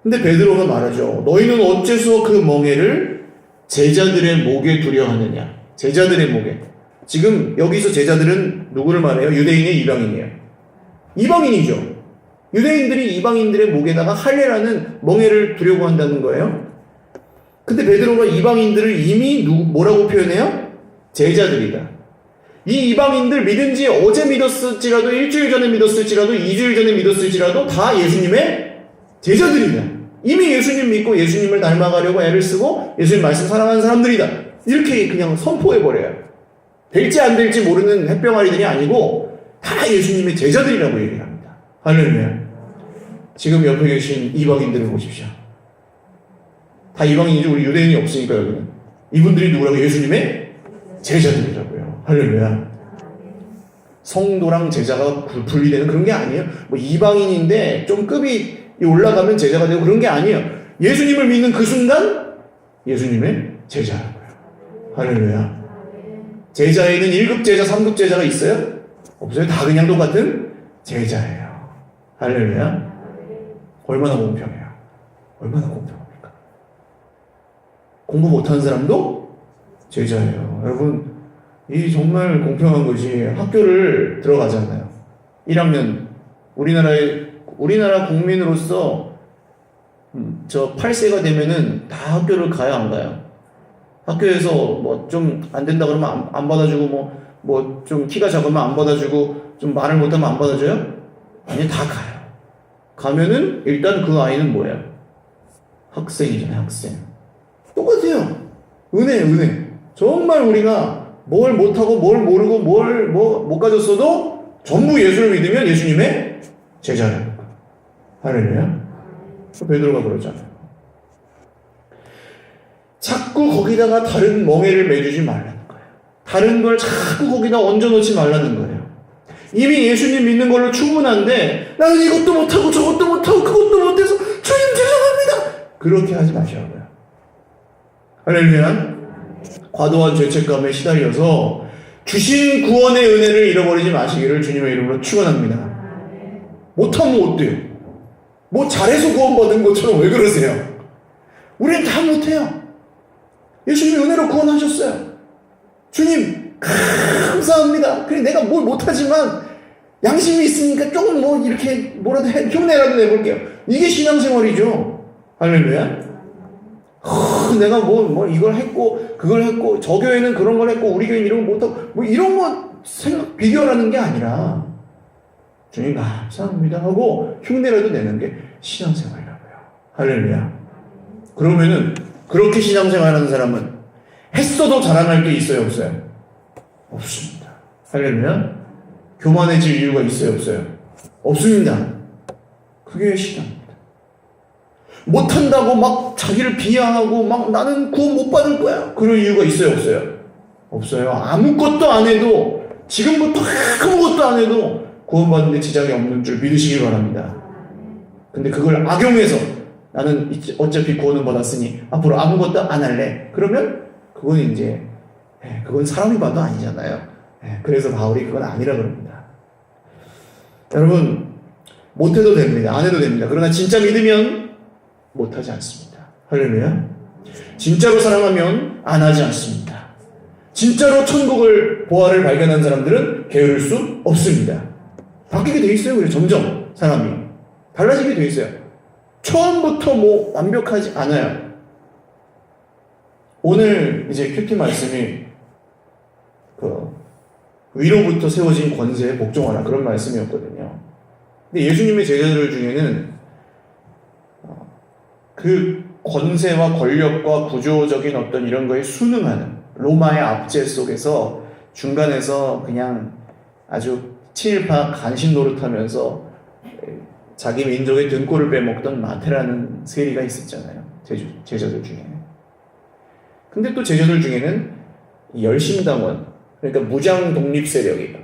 근데 베드로가 말하죠. 너희는 어째서 그 멍해를 제자들의 목에 두려 하느냐. 제자들의 목에. 지금 여기서 제자들은 누구를 말해요? 유대인의 이방인이에요. 이방인이죠. 유대인들이 이방인들의 목에다가 할례라는 멍에를 두려고 한다는 거예요. 근데 베드로가 이방인들을 이미 뭐라고 표현해요? 제자들이다. 이 이방인들 믿은 지 어제 믿었을지라도 일주일 전에 믿었을지라도 2주일 전에 믿었을지라도 다 예수님의 제자들이다. 이미 예수님 믿고 예수님을 닮아가려고 애를 쓰고 예수님 말씀 사랑하는 사람들이다. 이렇게 그냥 선포해버려요. 될지 안 될지 모르는 햇병아리들이 아니고 다 예수님의 제자들이라고 얘기를 합니다. 할렐루야. 지금 옆에 계신 이방인들을 보십시오. 다 이방인이죠. 우리 유대인이 없으니까 여기는. 이분들이 누구라고? 예수님의 제자들이라고요. 할렐루야. 성도랑 제자가 분리되는 그런 게 아니에요. 뭐 이방인인데 좀 급이 올라가면 제자가 되고 그런 게 아니에요. 예수님을 믿는 그 순간 예수님의 제자라고요. 할렐루야. 제자에는 1급 제자, 3급 제자가 있어요? 없어요. 다 그냥 똑같은 제자예요. 할렐루야. 얼마나 공평해요. 얼마나 공평합니까? 공부 못하는 사람도 제자예요. 여러분, 이 정말 공평한 것이 학교를 들어가잖아요. 1학년 우리나라 국민으로서 저 8세가 되면은 다 학교를 가야 안 가요? 학교에서 뭐 좀 안 된다 그러면 안 받아주고 뭐 좀 키가 작으면 안 받아주고 좀 말을 못하면 안 받아줘요? 아니, 다 가요. 가면은 일단 그 아이는 뭐예요? 학생이잖아요. 학생. 똑같아요. 은혜. 정말 우리가 뭘 못하고 뭘 모르고 뭘 못 가졌어도 전부 예수를 믿으면 예수님의 제자라는 거예요. 할렐루야. 베드로가 그러잖아요. 자꾸 거기다가 다른 멍에를 매주지 말라는 거예요. 다른 걸 자꾸 거기다 얹어놓지 말라는 거예요. 이미 예수님 믿는 걸로 충분한데 나는 이것도 못하고 저것도 못하고 그것도 못해서 주님 죄송합니다. 그렇게 하지 마시라고요. 할렐루야. 과도한 죄책감에 시달려서 주신 구원의 은혜를 잃어버리지 마시기를 주님의 이름으로 축원합니다. 못하면 어때요? 뭐 잘해서 구원받은 것처럼 왜 그러세요? 우리는 다 못해요. 예수님이 은혜로 구원하셨어요. 주님 감사합니다. 그래 내가 뭘 못하지만 양심이 있으니까 조금 뭐 이렇게 뭐라도 흉내라도 내볼게요. 이게 신앙생활이죠. 할렐루야. 내가 뭐 이걸 했고 그걸 했고 저 교회는 그런 걸 했고 우리 교회는 이런 거 못하고 뭐 이런 거 생각 비교하는 게 아니라 주님 감사합니다 하고 흉내라도 내는 게 신앙생활이라고요. 할렐루야. 그러면은 그렇게 신앙생활하는 사람은 했어도 자랑할 게 있어요, 없어요? 없습니다. 할렐루야. 교만해질 이유가 있어요, 없어요? 없습니다. 그게 신앙입니다. 못한다고 막 자기를 비하하고 막 나는 구원 못 받을 거야. 그런 이유가 있어요, 없어요? 없어요. 아무것도 안 해도, 지금부터 아무것도 안 해도 구원받는 데 지장이 없는 줄 믿으시길 바랍니다. 근데 그걸 악용해서 나는 어차피 구원은 받았으니 앞으로 아무것도 안 할래. 그러면 그건 이제 그건 사람이 봐도 아니잖아요. 그래서 바울이 그건 아니라 그럽니다. 여러분, 못해도 됩니다. 안 해도 됩니다. 그러나 진짜 믿으면 못하지 않습니다. 할렐루야. 진짜로 사랑하면 안 하지 않습니다. 진짜로 천국을, 보화를 발견한 사람들은 게으를 수 없습니다. 바뀌게 돼 있어요. 그래서 점점 사람이 달라지게 돼 있어요. 처음부터 뭐 완벽하지 않아요. 오늘 이제 큐티 말씀이 위로부터 세워진 권세에 복종하라, 그런 말씀이었거든요. 근데 예수님의 제자들 중에는 그 권세와 권력과 구조적인 어떤 이런 거에 순응하는 로마의 압제 속에서 중간에서 그냥 아주 친일파 간신 노릇하면서 자기 민족의 등골을 빼먹던 마태라는 세리가 있었잖아요. 제자들 중에. 근데 또 제자들 중에는 열심당원, 그러니까 무장 독립 세력이에요.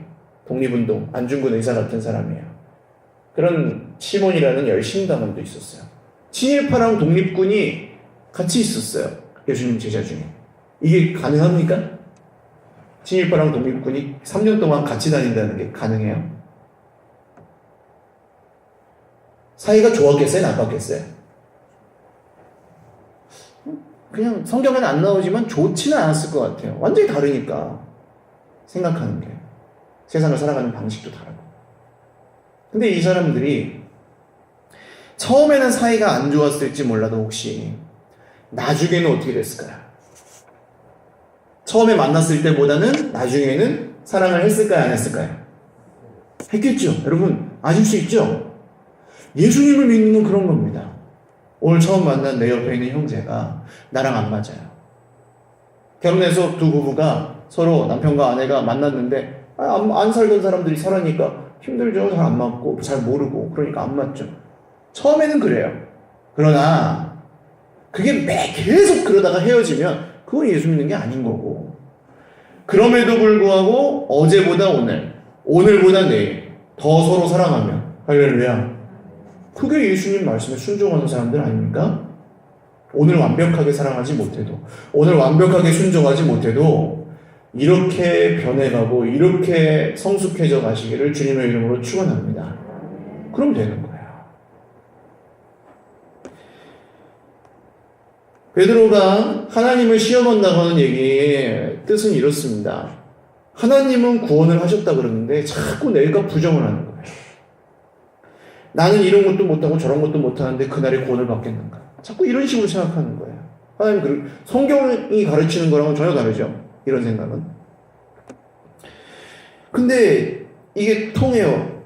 독립운동, 안중근 의사 같은 사람이에요. 그런 시몬이라는 열심당원도 있었어요. 친일파랑 독립군이 같이 있었어요. 예수님 제자 중에. 이게 가능합니까? 친일파랑 독립군이 3년 동안 같이 다닌다는 게 가능해요? 사이가 좋았겠어요? 나빴겠어요? 그냥 성경에는 안 나오지만 좋지는 않았을 것 같아요. 완전히 다르니까. 생각하는 게. 세상을 살아가는 방식도 다르고. 근데 이 사람들이 처음에는 사이가 안 좋았을지 몰라도 혹시 나중에는 어떻게 됐을까요? 처음에 만났을 때보다는 나중에는 사랑을 했을까요? 안 했을까요? 했겠죠. 여러분 아실 수 있죠? 예수님을 믿는 건 그런 겁니다. 오늘 처음 만난 내 옆에 있는 형제가 나랑 안 맞아요. 결혼해서 두 부부가 서로 남편과 아내가 만났는데 안 살던 사람들이 살아니까 힘들죠. 잘 안 맞고 잘 모르고 그러니까 안 맞죠. 처음에는 그래요. 그러나 그게 계속 그러다가 헤어지면 그건 예수 믿는 게 아닌 거고, 그럼에도 불구하고 어제보다 오늘, 오늘보다 내일 더 서로 사랑하면, 할렐루야, 그게 예수님 말씀에 순종하는 사람들 아닙니까? 오늘 완벽하게 사랑하지 못해도, 오늘 완벽하게 순종하지 못해도 이렇게 변해가고 이렇게 성숙해져 가시기를 주님의 이름으로 축원합니다. 그럼 되는 거예요. 베드로가 하나님을 시험한다고 하는 얘기의 뜻은 이렇습니다. 하나님은 구원을 하셨다 그러는데 자꾸 내가 부정을 하는 거예요. 나는 이런 것도 못하고 저런 것도 못하는데 그날에 구원을 받겠는가. 자꾸 이런 식으로 생각하는 거예요. 하나님, 성경이 가르치는 거랑은 전혀 다르죠. 이런 생각은. 근데 이게 통해요.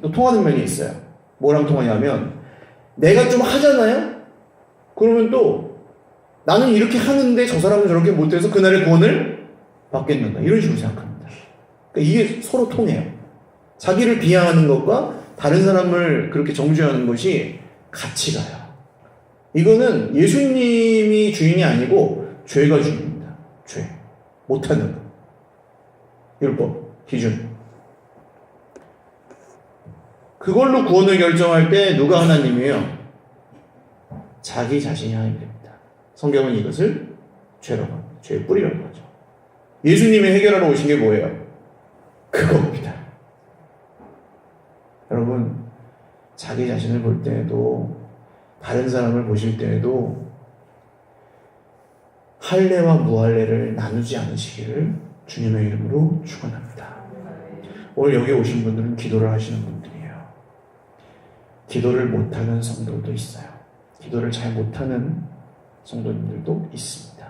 또 통하는 면이 있어요. 뭐랑 통하냐면 내가 좀 하잖아요? 그러면 또 나는 이렇게 하는데 저 사람은 저렇게 못해서 그날의 구원을 받겠는가. 이런 식으로 생각합니다. 그러니까 이게 서로 통해요. 자기를 비하하는 것과 다른 사람을 그렇게 정죄하는 것이 같이 가요. 이거는 예수님이 주인이 아니고 죄가 주인입니다. 죄. 못하는 것. 율법, 기준. 그걸로 구원을 결정할 때 누가 하나님이에요? 자기 자신이 하나님입니다. 성경은 이것을 죄라고 합니다. 죄의 뿌리라고 하죠. 예수님이 해결하러 오신 게 뭐예요? 그겁니다. 여러분, 자기 자신을 볼 때에도, 다른 사람을 보실 때에도 할례와 무할례를 나누지 않으시기를 주님의 이름으로 축원합니다. 오늘 여기 오신 분들은 기도를 하시는 분들이에요. 기도를 못하는 성도도 있어요. 기도를 잘 못하는 성도님들도 있습니다.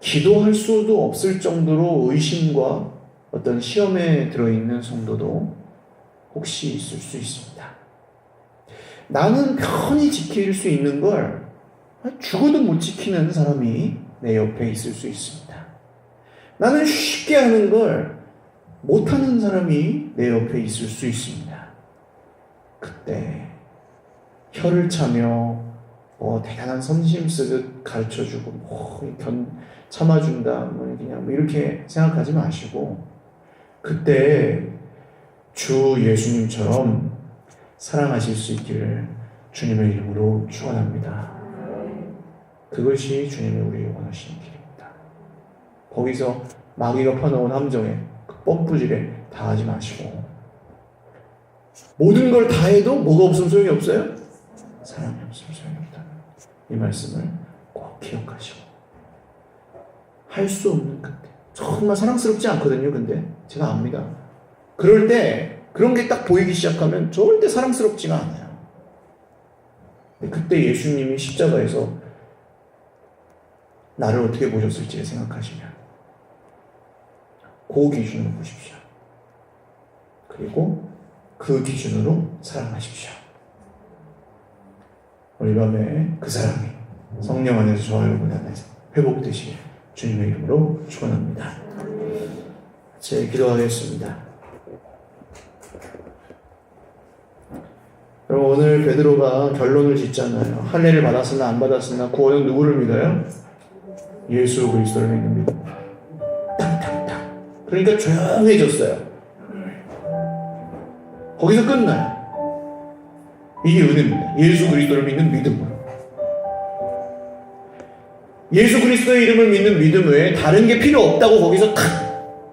기도할 수도 없을 정도로 의심과 어떤 시험에 들어있는 성도도 혹시 있을 수 있습니다. 나는 편히 지킬 수 있는 걸 죽어도 못 지키는 사람이 내 옆에 있을 수 있습니다. 나는 쉽게 하는 걸 못하는 사람이 내 옆에 있을 수 있습니다. 그때 혀를 차며 대단한 선심 쓰듯 가르쳐주고 참아준다, 그냥 이렇게 생각하지 마시고, 그때 주 예수님처럼 사랑하실 수 있기를 주님의 이름으로 축원합니다. 그것이 주님이 우리에게 원하시는 길입니다. 거기서 마귀가 펴놓은 함정에, 그 뻔뿌질에 다하지 마시고, 모든 걸 다 해도 뭐가 없으면 소용이 없어요? 사랑이 없으면 소용이 없다는 이 말씀을 꼭 기억하시고, 할 수 없는 그때, 정말 사랑스럽지 않거든요. 근데 제가 압니다. 그럴 때 그런 게 딱 보이기 시작하면 절대 사랑스럽지가 않아요. 근데 그때 예수님이 십자가에서 나를 어떻게 보셨을지 생각하시면 그 기준으로 보십시오. 그리고 그 기준으로 사랑하십시오. 오늘 밤에 그 사랑이 성령 안에서 저와 여러분 안에서 회복되시길 주님의 이름으로 축원합니다. 제 기도하겠습니다. 여러분, 오늘 베드로가 결론을 짓잖아요. 할례를 받았으나 안 받았으나 구원은 누구를 믿어요? 예수 그리스도를 믿는 믿음. 탁탁탁. 그러니까 조용해졌어요. 거기서 끝나요. 이게 은혜입니다. 예수 그리스도를 믿는 믿음으로. 예수 그리스도의 이름을 믿는 믿음 외에 다른 게 필요 없다고 거기서 탁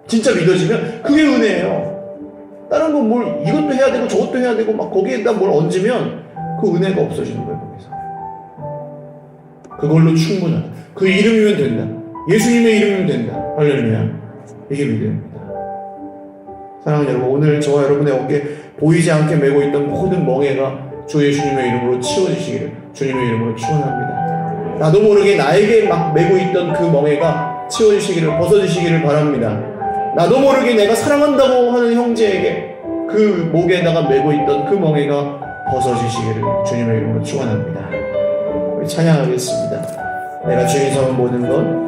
진짜 믿어지면 그게 은혜예요. 다른 건 뭘 이것도 해야 되고 저것도 해야 되고 막 거기에다 뭘 얹으면 그 은혜가 없어지는 거예요. 거기서. 그걸로 충분하다. 그 이름이면 된다. 예수님의 이름이면 된다. 할렐루야. 이게 믿음입니다. 사랑하는 여러분, 오늘 저와 여러분의 어깨에 보이지 않게 메고 있던 모든 멍에가 주 예수님의 이름으로 치워지시기를 주님의 이름으로 축원합니다. 나도 모르게 나에게 막 메고 있던 그 멍에가 치워지시기를, 벗어지시기를 바랍니다. 나도 모르게 내가 사랑한다고 하는 형제에게 그 목에다가 메고 있던 그 멍에가 벗어지시기를 주님의 이름으로 축원합니다. 우리 찬양하겠습니다. 내가 주인 삼은 모든 것,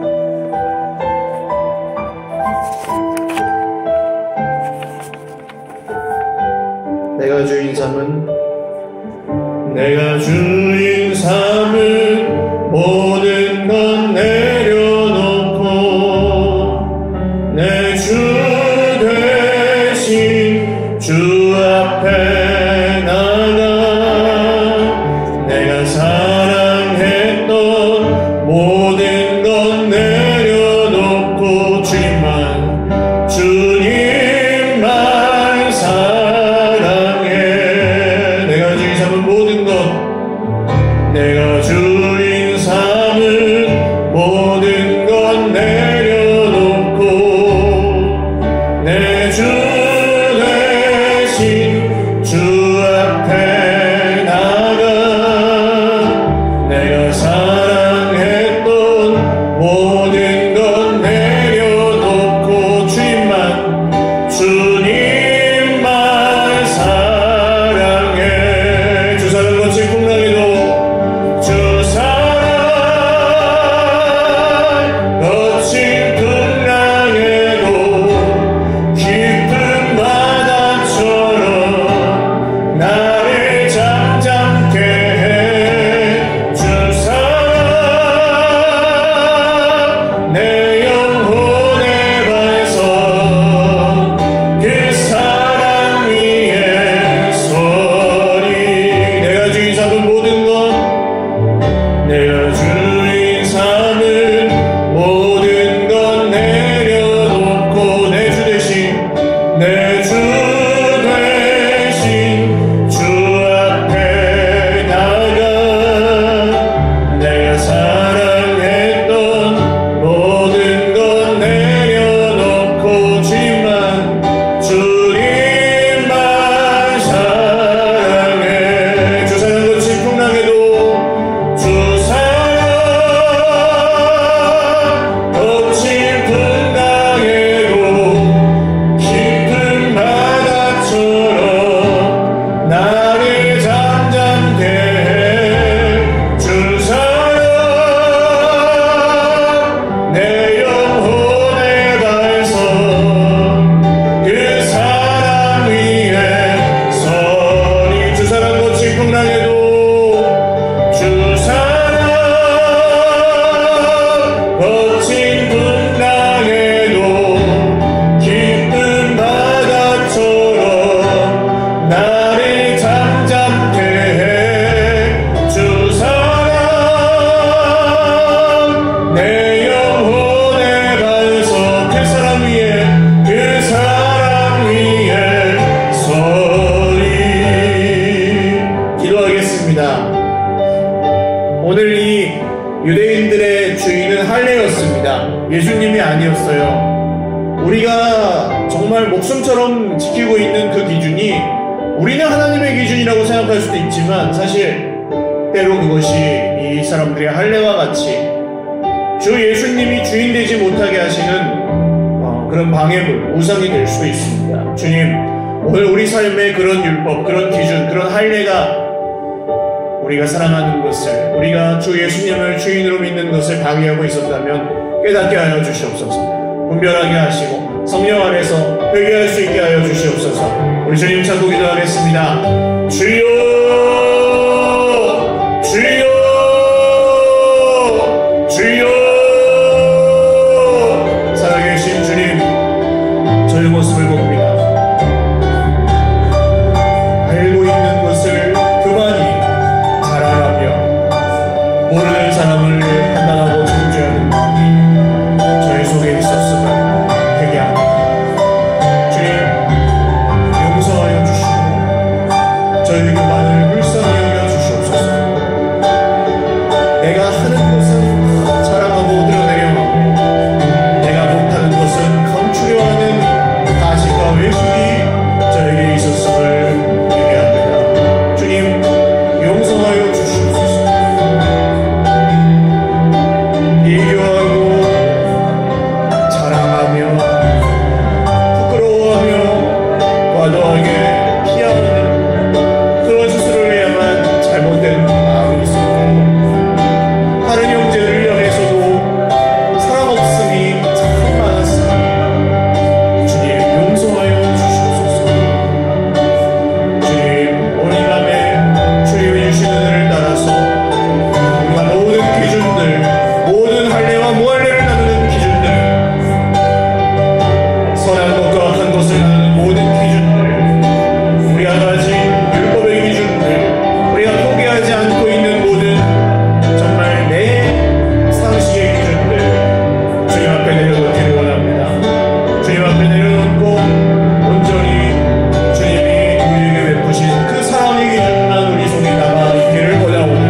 내가 주인 삼은 모든 것 내려놓고 내 주 대신 주 앞에 나가 내가 사랑했던 모든 것 내려놓고 주님만 사랑해. 내가 주인 삼은 모든 것 우리가 정말 목숨처럼 지키고 있는 그 기준이 우리는 하나님의 기준이라고 생각할 수도 있지만 사실 때로 그것이 이 사람들의 할례와 같이 주 예수님이 주인 되지 못하게 하시는 그런 방해물, 우상이 될 수도 있습니다. 주님, 오늘 우리 삶의 그런 율법, 그런 기준, 그런 할례가 우리가 사랑하는 것을, 우리가 주 예수님을 주인으로 믿는 것을 방해하고 있었다면 깨닫게 하여 주시옵소서. 분별하게 하시고 성령 안에서 회개할 수 있게 하여 주시옵소서. 우리 주님 찾고 기도하겠습니다. 주여, 주여, 주여. 살아계신 주님, 저의 모습을 봅니다. 알고 있는 것을 그만이 자랑하며 모르는 사람을 판단하고 정죄하는 마음이 저의 속에 있었음을 회개합니다. 주님, 용서하여 주시고 저의 그만을 불쌍히 여겨 주시옵소서. 내가 하는 것은 자랑하고 드러내려고 내가 못하는 것은 감추려 하는 가식과 외식이 저에게 있었음을 회개합니다. 주님, 용서하여 주시옵소서. 비교하고 자랑하며 부끄러워하며 과도하게 피하는 그런 스스로를 향한 잘못된 마음이 있었고 다른 형제를 향해서도 사랑 없음이 참 많았습니다. 주님, 용서하여 주시옵소서. 주님, 오늘 이 밤에 주님이 주시는 은혜를 따라서 우리가 모든 기준들, 모든 할례와 무할례를 나누는 기준들, 선한 것과 악한 것을 나누는 모든 기준들, 우리가 가진 율법의 기준들, 우리가 포기하지 않고 있는 모든 정말 내 상식의 기준들 주님 앞에 내려놓기를 원합니다. 주님 앞에 내려놓고 온전히 주님이 우리에게 베푸신 그 사랑의 기준만 우리 속에 남아 있기를 원하오니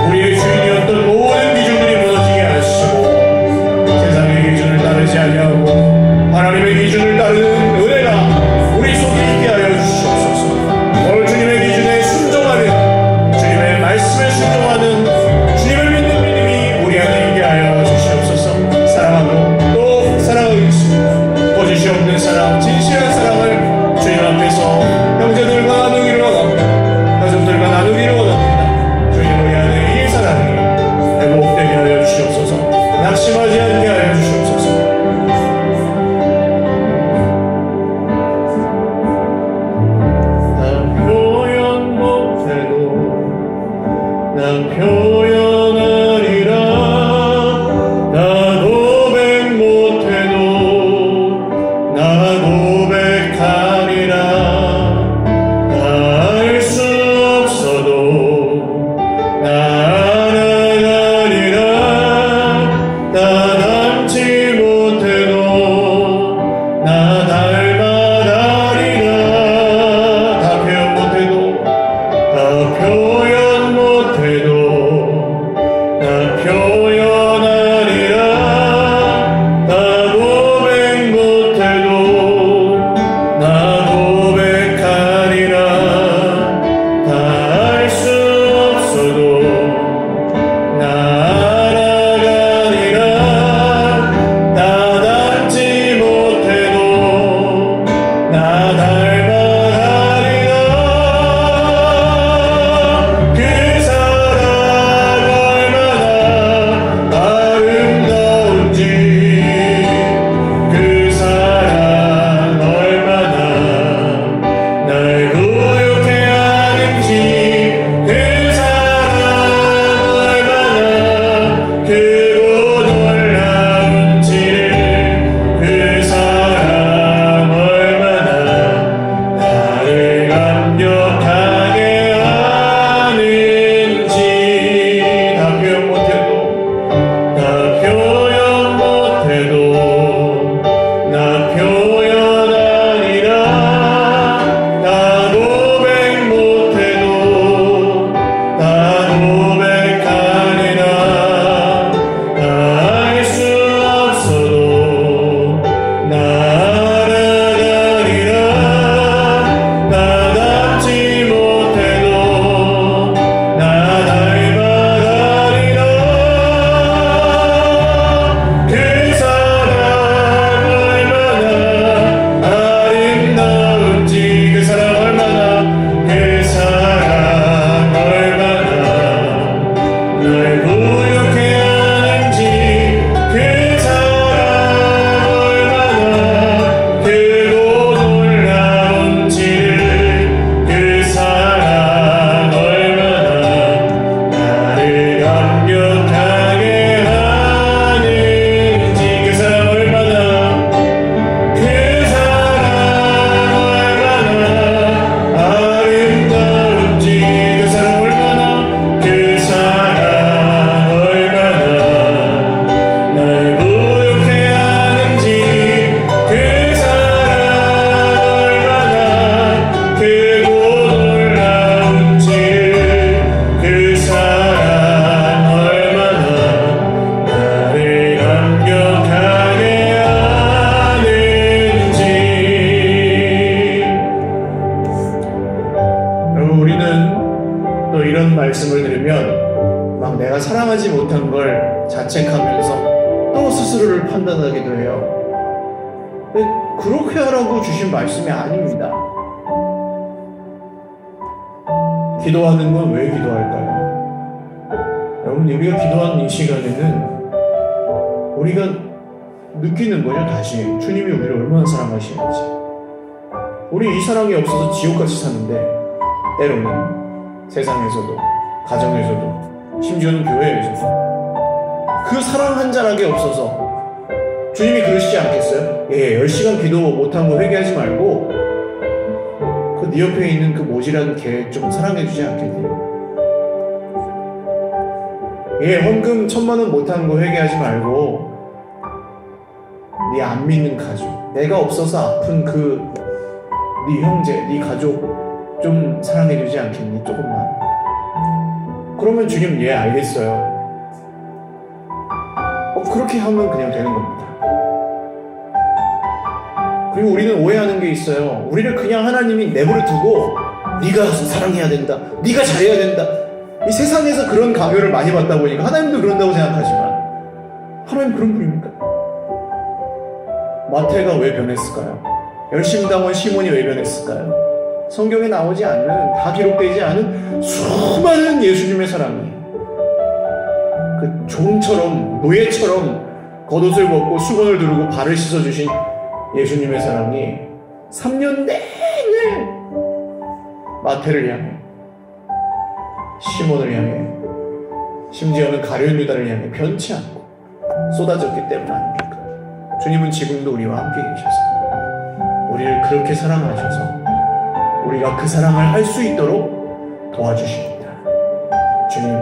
우리의 주인이었던 모든 기준들이 무너지게 하시고 세상의 기준을 따르지 아니하고 하나님의 기준을 따르는 은혜가 우리 속에 있게 하여 주시옵소서. 오늘 주님의 기준에 순종하는, 주님의 말씀에 순종하는 주님을 믿는 믿음이 우리 안에 있게 하여 주시옵소서. 사랑하고 또 사랑하겠습니다. 거짓이 없는 사랑, 진실한 사랑을 주님 앞에서 형제들과 나누기를 원합니다. 가족들과 나누기를 원합니다. 주님, 우리 안에 이 사랑이 회복되게 하여 주시옵소서. 낙심하지 않게 하여 주시옵소서. 난 표현 못해도 난 표현하리라. 나 고백 못해도 나 말씀을 들으면 막 내가 사랑하지 못한 걸 자책하면서 또 스스로를 판단하기도 해요. 근데 그렇게 하라고 주신 말씀이 아닙니다. 기도하는 건 왜 기도할까요? 여러분, 우리가 기도하는 이 시간에는 우리가 느끼는 거죠. 다시 주님이 우리를 얼마나 사랑하시는지. 우리 이 사랑이 없어서 지옥같이 사는데, 때로는 세상에서도, 가정에서도, 심지어는 교회에서도 그 사랑 한 자락이 없어서 주님이 그러시지 않겠어요? 10시간 기도 못한 거 회개하지 말고 그 네 옆에 있는 그 모질한 개 좀 사랑해 주지 않겠니? 헌금 1,000만 원 못한 거 회개하지 말고 네 안 믿는 가족, 내가 없어서 아픈 그 네 형제, 네 가족 좀 사랑해 주지 않겠니? 조금만. 그러면 주님 알겠어요. 그렇게 하면 그냥 되는 겁니다. 그리고 우리는 오해하는 게 있어요. 우리를 그냥 하나님이 내버려 두고 네가 사랑해야 된다, 네가 잘해야 된다. 이 세상에서 그런 강요를 많이 받다 보니까 하나님도 그런다고 생각하지만 하나님 그런 분입니까? 마태가 왜 변했을까요? 열심당원 시몬이 왜 변했을까요? 성경에 나오지 않는, 다 기록되지 않은 수많은 예수님의 사랑이 그 종처럼, 노예처럼 겉옷을 벗고 수건을 두르고 발을 씻어주신 예수님의 사랑이 3년 내내 마태를 향해, 시몬을 향해, 심지어는 가룟 유다를 향해 변치 않고 쏟아졌기 때문 아닙니까? 주님은 지금도 우리와 함께 계셔서 우리를 그렇게 사랑하셔서 우리가 그 사랑을 할 수 있도록 도와주십니다. 주님,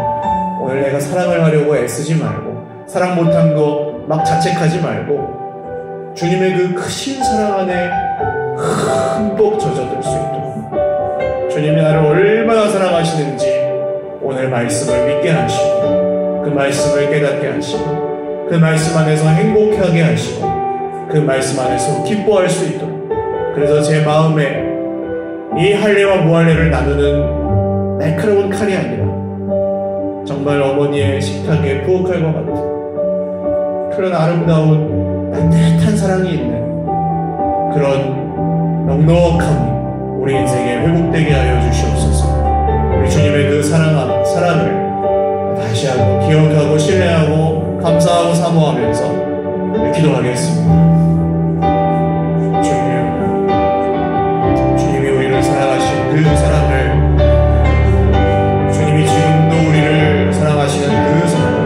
오늘 내가 사랑을 하려고 애쓰지 말고 사랑 못한 거 막 자책하지 말고 주님의 그 크신 사랑 안에 흠뻑 젖어들 수 있도록 주님이 나를 얼마나 사랑하시는지 오늘 말씀을 믿게 하시고 그 말씀을 깨닫게 하시고 그 말씀 안에서 행복하게 하시고 그 말씀 안에서 기뻐할 수 있도록, 그래서 제 마음에 이 할례와 무할례를 나누는 날카로운 칼이 아니라 정말 어머니의 식탁에 부엌칼과 같은 그런 아름다운 따뜻한 사랑이 있는 그런 넉넉함이 우리 인생에 회복되게 하여 주시옵소서. 우리 주님의 그 사랑을 다시 한번 기억하고 신뢰하고 감사하고 사모하면서 기도하겠습니다. 주님이 우리를 사랑하신 그 사랑을, 주님이 지금도 우리를 사랑하시는 그 사랑을,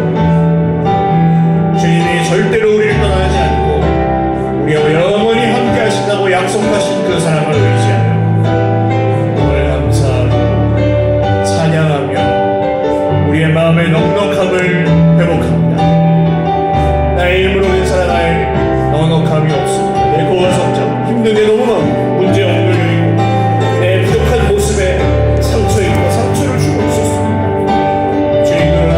주님이 절대로 우리를 떠나지 않고 우리와 영원히 함께 하신다고 약속하신 그 사랑을 의지하여 오늘 감사하고 찬양하며 우리의 마음의 넉넉함을 회복합니다. 나의 힘으로는 살아갈 넉넉함이 없습니다. 내 고와 성장, 힘든 게 너무 많고 문제 없는 걸 여리고 내 부족한 모습에 상처 있고 상처를 주고 있었습니다. 주님, 그러나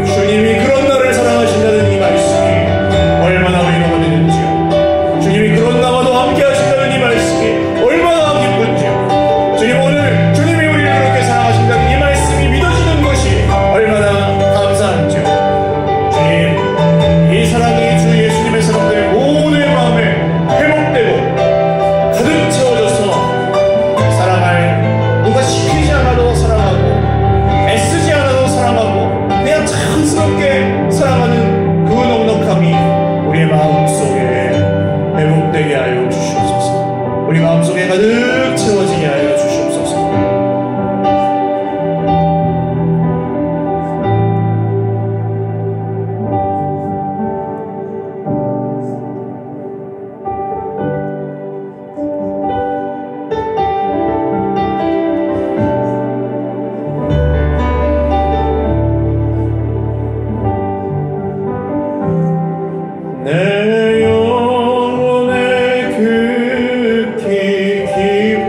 주님이 그런 나를 사랑하신다는 이 말씀이 얼마나 위로가 되는지요. 주님이 그런 나와도 함께 하신다는 이 말씀이 얼마나 기쁜지요. 주님, 오늘 주님이 우리를 그렇게 사랑하신다는 이 말씀이 믿어지는 것이 얼마나 감사한지요. 주님, 이 사랑이 주 예수님의 사람들의 모두의 마음에 회복되고 가득 채워져서 사랑할, 누가 시키지 않아도 사랑하고 애쓰지 않아도 사랑하고 그냥 자연스럽게 사랑하는 그 넉넉함이 우리의 마음속에 회복되게 하여 주시옵소서. 우리 마음속에 가득 채워지게 하여 주시옵소서. 내 영혼에 극히 깊은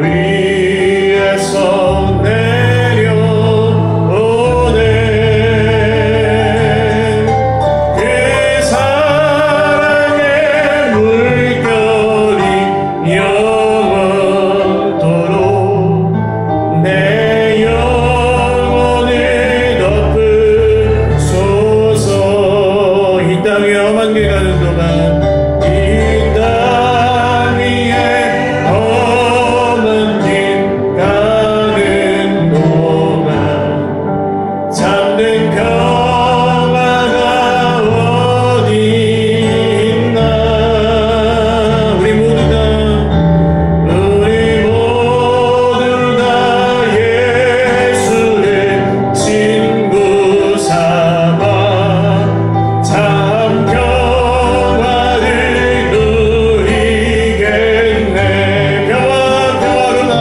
위에서 내려오네. 그 사랑의 물결이 영원토록 내 영혼을 덮으소서. 이 땅에 험한 길 가는 동안, 이 땅 위에 험한 길 가는 동안 잠든 평화가 어디 있나. 우리 모두 다 예수의 친구 삼아 참 평화를 누리겠네. 평화로다.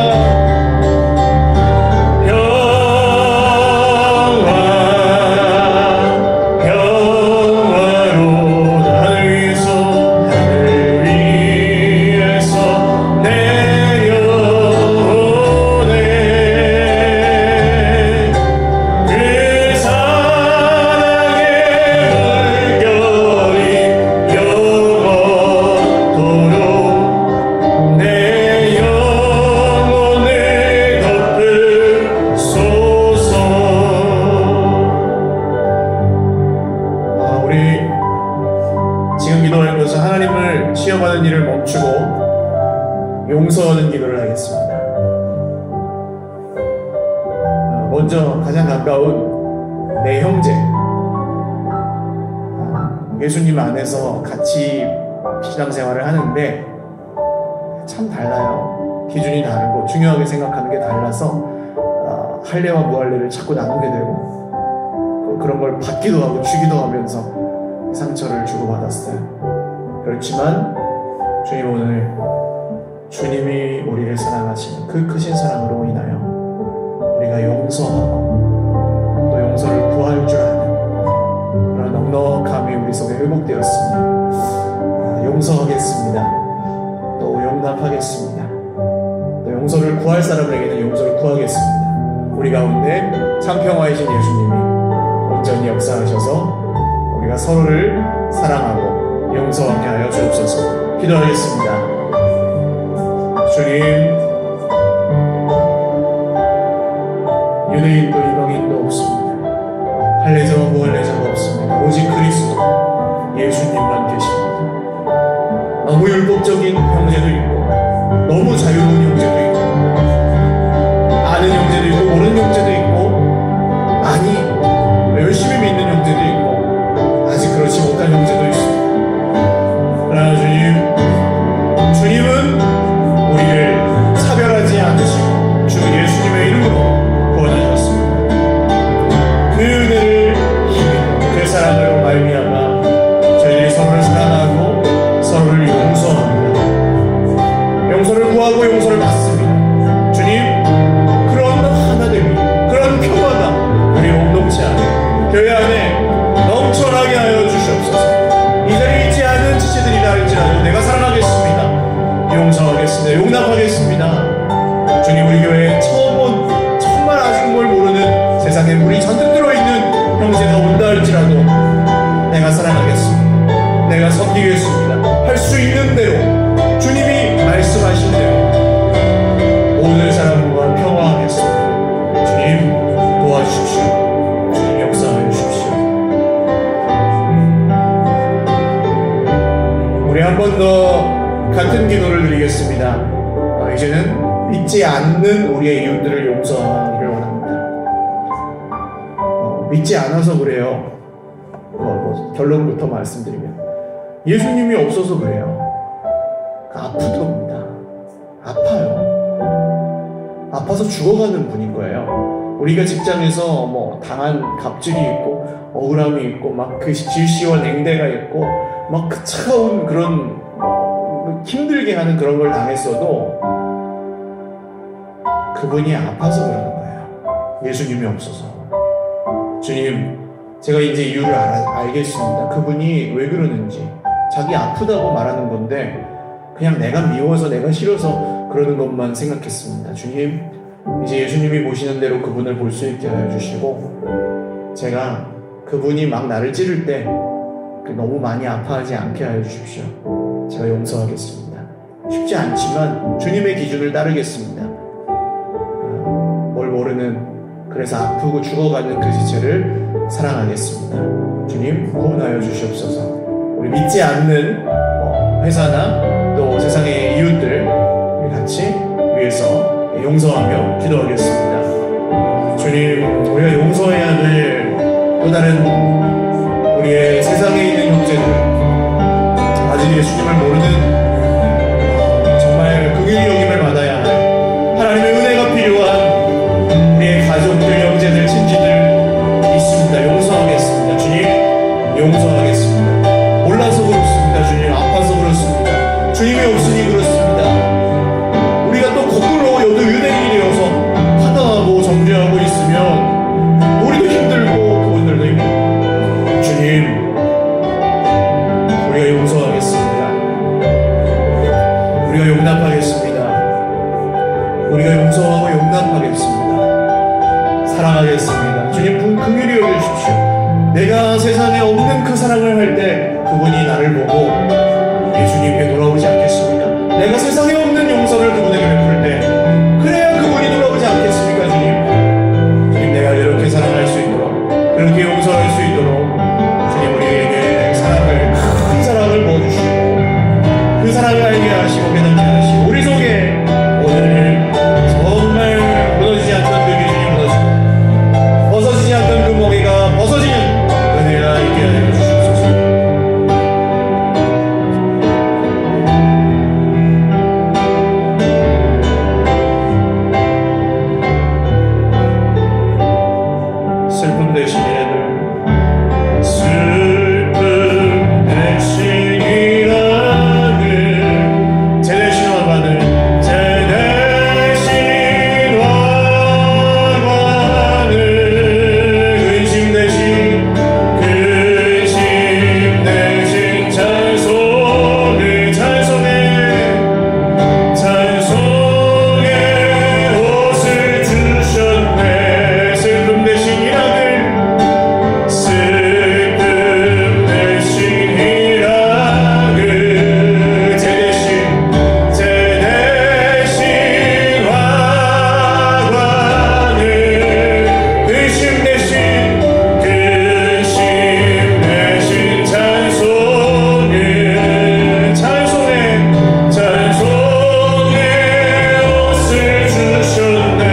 평화로다. 하늘 위에서 내려오네. 그 사랑의 물결이 영원토록 내 영혼을 덮으소서. 우리 지금 기도할 것은 하나님을 시험하는 일을 멈추고 용서하는 기도를 하겠습니다. 먼저 가장 가까운 내 형제, 예수님 안에서 같이 신앙생활을 하는데 참 달라요. 기준이 다르고 중요하게 생각하는 게 달라서 할례와 무할례를 자꾸 나누게 되고 그런 걸 받기도 하고 주기도 하면서 상처를 주고받았어요. 그렇지만 주님, 오늘 주님이 우리를 사랑하시는 그 크신 사랑으로 인하여 우리가 용서하고 또 용서를 구할 줄 아는 그런 넉넉함이 우리 속에 회복되었습니다. 용서하겠습니다. 또 용납하겠습니다. 또 용서를 구할 사람에게는 용서를 구하겠습니다. 우리 가운데 참 평화이신 예수님이 온전히 역사하셔서 우리가 서로를 사랑하고 용서하게 하여 주옵소서. 기도하겠습니다. 주님, 유대인도 이방인도 없습니다. 할례자와 무할례자가 없습니다. 오직 그리스도 예수님만 계십니다. 너무 율법적인 형제도 있고 너무 자유로운 형제도 있고 아는 형제도 있고 모르는 형제도 있고 많이 열심히 믿는 형제도 있고 아직 그렇지 못한 형제도 있습니다. 그러나 주님은 우리를 차별하지 않으시고 주 예수님의 이름으로 구원하셨습니다. 그 은혜를 힘입어 그 사랑으로 말미암아 저희들이 서로를 사랑하고 서로를 용서합니다. 용서를 구하고 용서를 받습니다. 주님, 그런 하나됨이, 그런 평화가 우리 공동체 안에, 교회 안에 넘쳐나게 하여 주시옵소서. 이 자리에 있지 않은 지체들이라 할지라도 내가 사랑하겠습니다. 용서하겠습니다. 용납하겠습니다. 주님, 우리 교회에 처음 온, 정말 아직 뭘 모르는 세상에 물이 잔뜩 들어있는 형제가 온다 할지라도 내가 사랑하겠습니다. 내가 섬기겠습니다. 할 수 있는 대로, 주님이 말씀하신 대로 모든 사람과 평화하겠습니다. 주님, 도와주십시오. 주님, 역사하여 주십시오. 우리 한 번 더 같은 기도를 드리겠습니다. 이제는 믿지 않는 우리의 이웃들을 용서하기를 원합니다. 믿지 않아서 그래요. 결론부터 말씀드리면 예수님이 없어서 그래요. 아프답니다. 아파요. 아파서 죽어가는 분인 거예요. 우리가 직장에서 뭐 당한 갑질이 있고 억울함이 있고 막 그 질시와 냉대가 있고 막 그 차가운 그런 힘들게 하는 그런 걸 당했어도 그분이 아파서 그러는 거예요. 예수님이 없어서. 주님, 제가 이제 이유를 알겠습니다. 그분이 왜 그러는지. 자기 아프다고 말하는 건데 그냥 내가 미워서 내가 싫어서 그러는 것만 생각했습니다. 주님, 이제 예수님이 보시는 대로 그분을 볼 수 있게 하여 주시고, 제가 그분이 막 나를 찌를 때 너무 많이 아파하지 않게 하여 주십시오. 제가 용서하겠습니다. 쉽지 않지만 주님의 기준을 따르겠습니다. 뭘 모르는, 그래서 아프고 죽어가는 그 지체를 사랑하겠습니다. 주님, 구원하여 주시옵소서. 우리 믿지 않는 회사나 또 세상의 이웃들 우리 같이 위해서 용서하며 기도하겠습니다. 주님, 우리가 용서해야 될 또 다른 우리의 세상에 있는 형제들, 아직 예수님을 모르는 정말 긍휼히 여김을 받아야 할 하나님의 은혜가 필요한 우리의 가족들, 형제들, 친지들 있습니다. 용서하겠습니다. 주님, 용서하겠습니다. 몰라서 그렇습니다. 주님, 아파서 그렇습니다. 주님이 없으니 그렇습니다. 우리가 또 거꾸로 유대인이 되어서 판단하고 정죄하고 있으면 우리도 힘들고 그분들도 힘들고, 주님, 우리가 용서하겠습니다. 우리가 용납하겠습니다. 우리가 용서하고 용납하겠습니다. 사랑하겠습니다. 주님, 긍휼히 여겨주십시오. 내가 세상에 없는 그 사랑을 할 때 그분이 나를 보고 예수님께 돌아오지 않겠습니까? 내가 세상에 없는 용서를 그분에게 베풀 때 그래야 그분이 돌아오지 않겠습니까? 주님, 내가 이렇게 사랑할 수 있도록, 그렇게 용서할 수 있도록 주님, 우리에게 사랑을, 큰 사랑을 부어주시고 그 사랑을 알게 하시고 깨닫게 하시고, 우리 속에 오늘 정말 무너지지 않던 그 기준이 무너지고 벗어지지 않던 그 멍에가 벗어지는 은혜가 있게 하여 주시옵소서. 슬픔 대신 일들, 슬픔 대신 일들, 제 대신 화관을, 제 대신 화관을, 근심 대신 찬송을, 찬송의 옷을 주셨네. 슬픔 대신 일들, 슬픔 대신 일들, 제 대신 화관을, 근심 대신 찬송의 옷을 주셨네.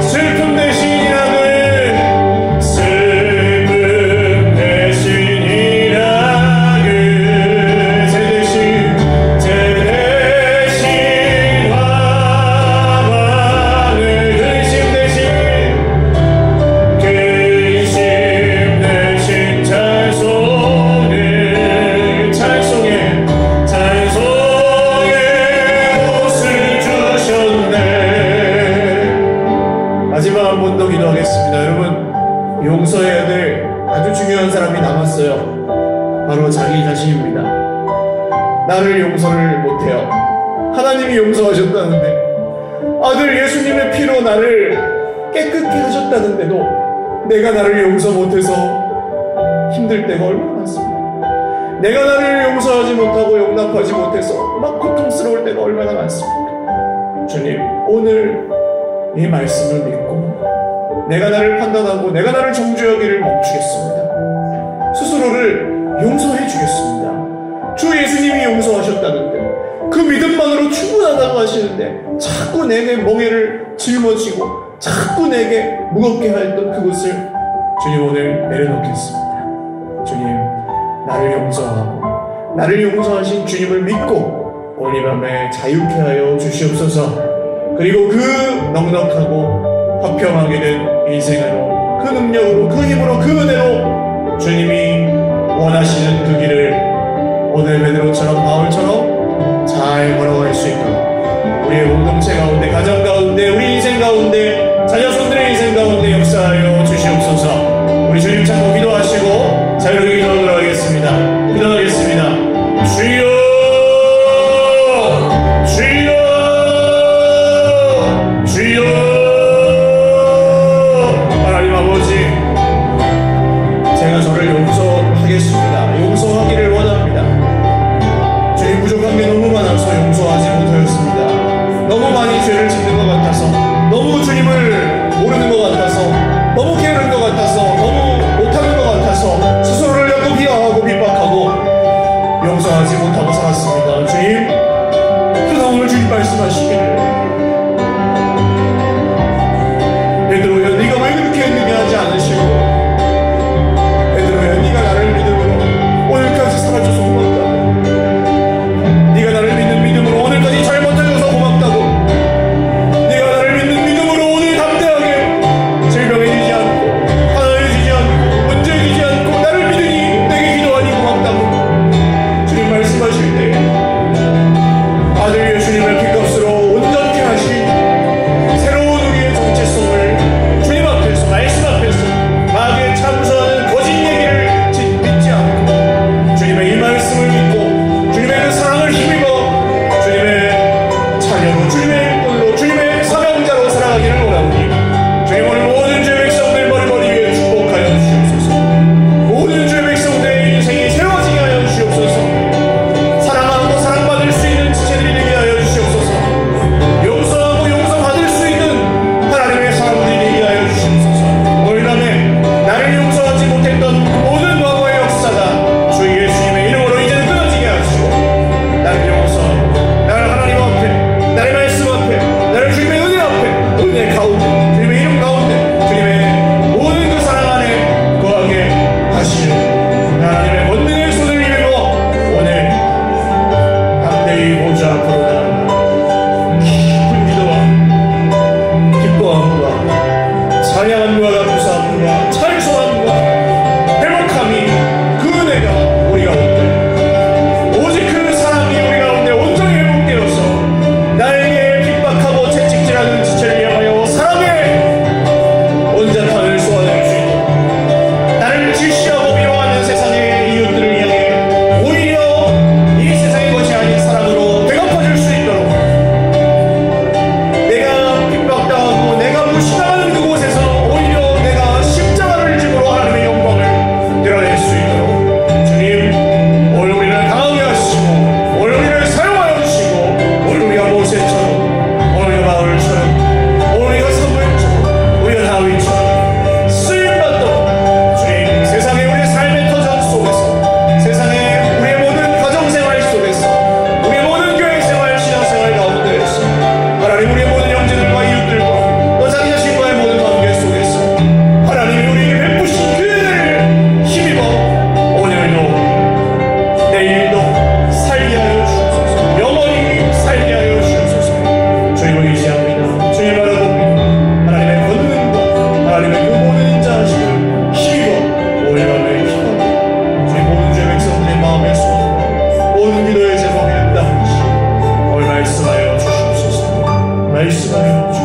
슬픔 대신 일들, 슬픔 대신 일들, 제 대신 화관을, 근심 대신 찬송의 옷을 주셨네. 마지막 한 번 더 기도하겠습니다. 여러분, 용서해야 될 아주 중요한 사람이 남았어요. 바로 자기 자신입니다. 나를 용서를 못해요. 하나님이 용서하셨다는데, 아들 예수님의 피로 나를 깨끗게 하셨다는데도 내가 나를 용서 못해서 힘들 때가 얼마나 많습니다. 내가 나를 용서하지 못하고 용납하지 못해서 막 고통스러울 때가 얼마나 많습니까? 주님, 오늘 이 말씀을 믿고 내가 나를 판단하고 내가 나를 정죄하기를 멈추겠습니다. 스스로를 용서해 주겠습니다. 주 예수님이 용서하셨다는데, 그 믿음만으로 충분하다고 하시는데 자꾸 내게 멍에를 짊어지고 자꾸 내게 무겁게 하였던 그것을 주님, 오늘 내려놓겠습니다. 주님, 나를 용서하고 나를 용서하신 주님을 믿고 오늘 이 밤에 자유케 하여 주시옵소서. 그리고 그 넉넉하고 화평하게 된 인생으로, 그 능력으로, 그 힘으로, 그 은혜로 주님이 원하시는 그 길을 오늘 베드로처럼 바울처럼 잘 걸어갈 수 있도록 우리의 공동체 가운데, 가정 가운데, 우리 인생 가운데, 자녀손들의 인생 가운데 역사하여 주시옵소서. 우리 주님 찾고 기도하시고 자유롭게 기도하도록 하겠습니다. 기도하겠습니다. 주여 말씀하여